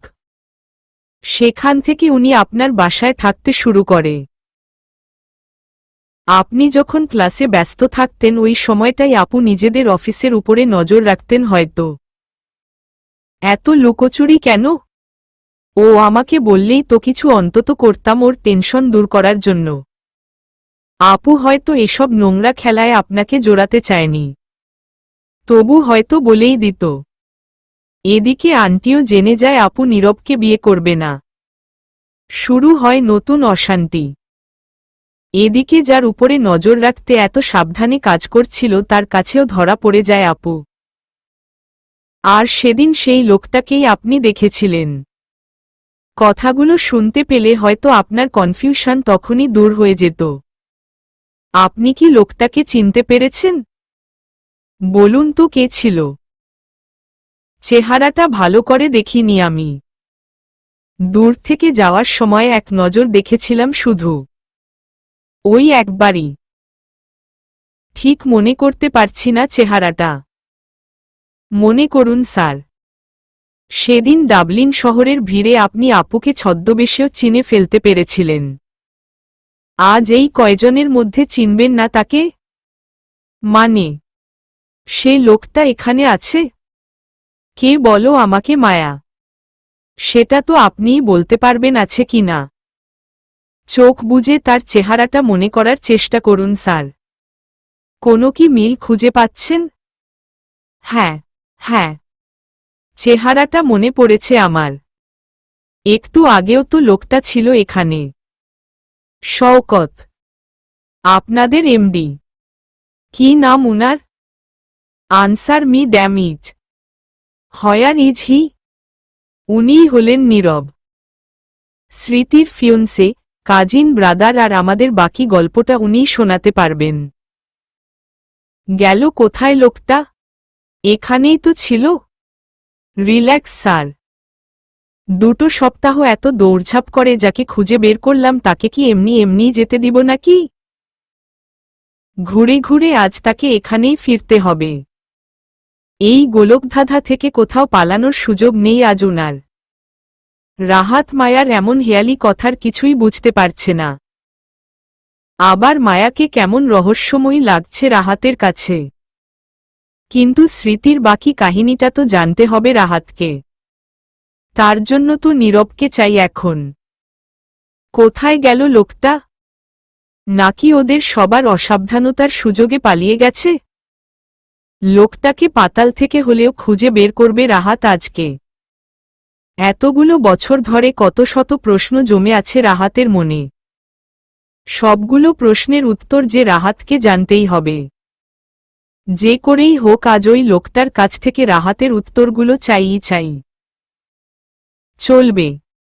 সেখান থেকে উনি আপনার বাসায় থাকতে শুরু করে। আপনি যখন ক্লাসে ব্যস্ত থাকতেন ওই সময়টাই আপু নিজেদের অফিসের উপরে নজর রাখতেন হয়তো। এত লুকোচুরি কেন? ও আমাকে বললেই তো কিছু অন্তত করতাম ওর টেনশন দূর করার জন্য। আপু হয়তো এসব নোংরা খেলায় আপনাকে জোড়াতে চায়নি, তবু হয়তো বলেই দিত। এদিকে আন্টিও জেনে যায় আপু নীরবকে বিয়ে করবে না। শুরু হয় নতুন অশান্তি। এদিকে যার উপরে নজর রাখতে এত সাবধানে কাজ করছিল তার কাছেও ধরা পড়ে যায় আপু। আর সেদিন সেই লোকটাকেই আপনি দেখেছিলেন। কথাগুলো শুনতে পেলে হয়তো আপনার কনফিউশন তখনই দূর হয়ে যেত। আপনি কি লোকটাকে চিনতে পেরেছেন? বলুন তো কে ছিল? চেহারাটা ভালো করে দেখিনি আমি। দূর থেকে যাওয়ার সময় এক নজর দেখেছিলাম শুধু। ওই একবারই। ঠিক মনে করতে পারছি না চেহারাটা। মনে করুন স্যার, সেদিন ডাবলিন শহরের ভিড়ে আপনি আপুকে ছদ্মবেশেও চিনে ফেলতে পেরেছিলেন। আজ এই কয়জনের মধ্যে চিনবেন না তাকে? মানে, সে লোকটা এখানে আছে? কে বলো আমাকে মায়া? সেটা তো আপনিই বলতে পারবেন আছে কি না। চোখ বুজে তার চেহারাটা মনে করার চেষ্টা করুন স্যার। কোনো কি মিল খুঁজে পাচ্ছেন? হ্যাঁ, হ্যাঁ, চেহারাটা মনে পড়েছে আমার। একটু আগেও তো লোকটা ছিল এখানে। শওকত, আপনাদের এমডি। কি নাম উনার? Answer me damn it. হয়ার ইজ হি? উনিই হলেন নীরব, স্মৃতির ফিয়ন্সে, কাজিন ব্রাদার, আর আমাদের বাকি গল্পটা উনিই শোনাতে পারবেন। গেল কোথায় লোকটা? এখানেই তো ছিল। Relax sir. 2 সপ্তাহ এত দৌড়ঝাঁপ করে যাকে খুঁজে বের করলাম তাকে কি এমনি এমনি যেতে দিব নাকি? ঘুরে ঘুরে আজ তাকে এখানেই ফিরতে হবে। এই গোলকধাঁধা থেকে কোথাও পালানোর সুযোগ নেই আজ উনার। রাহাত মায়ার এমন হেয়ালি কথার কিছুই বুঝতে পারছে না। আবার মায়াকে কেমন রহস্যময়ী লাগছে রাহাতের কাছে। কিন্তু স্মৃতির বাকি কাহিনীটা তো জানতে হবে রাহাতকে। তার জন্য তো নীরবকে চাই এখন। কোথায় গেল লোকটা? নাকি ওদের সবার অসাবধানতার সুযোগে পালিয়ে গেছে? লোকটাকে পাতাল থেকে হলেও খুঁজে বের করবে রাহাত আজকে। এতগুলো বছর ধরে কত শত প্রশ্ন জমে আছে রাহাতের মনে। সবগুলো প্রশ্নের উত্তর যে রাহাতকে জানতেই হবে। যে করেই হোক আজ ওই লোকটার কাছ থেকে রাহাতের উত্তরগুলো চাইই চাই। চলবে।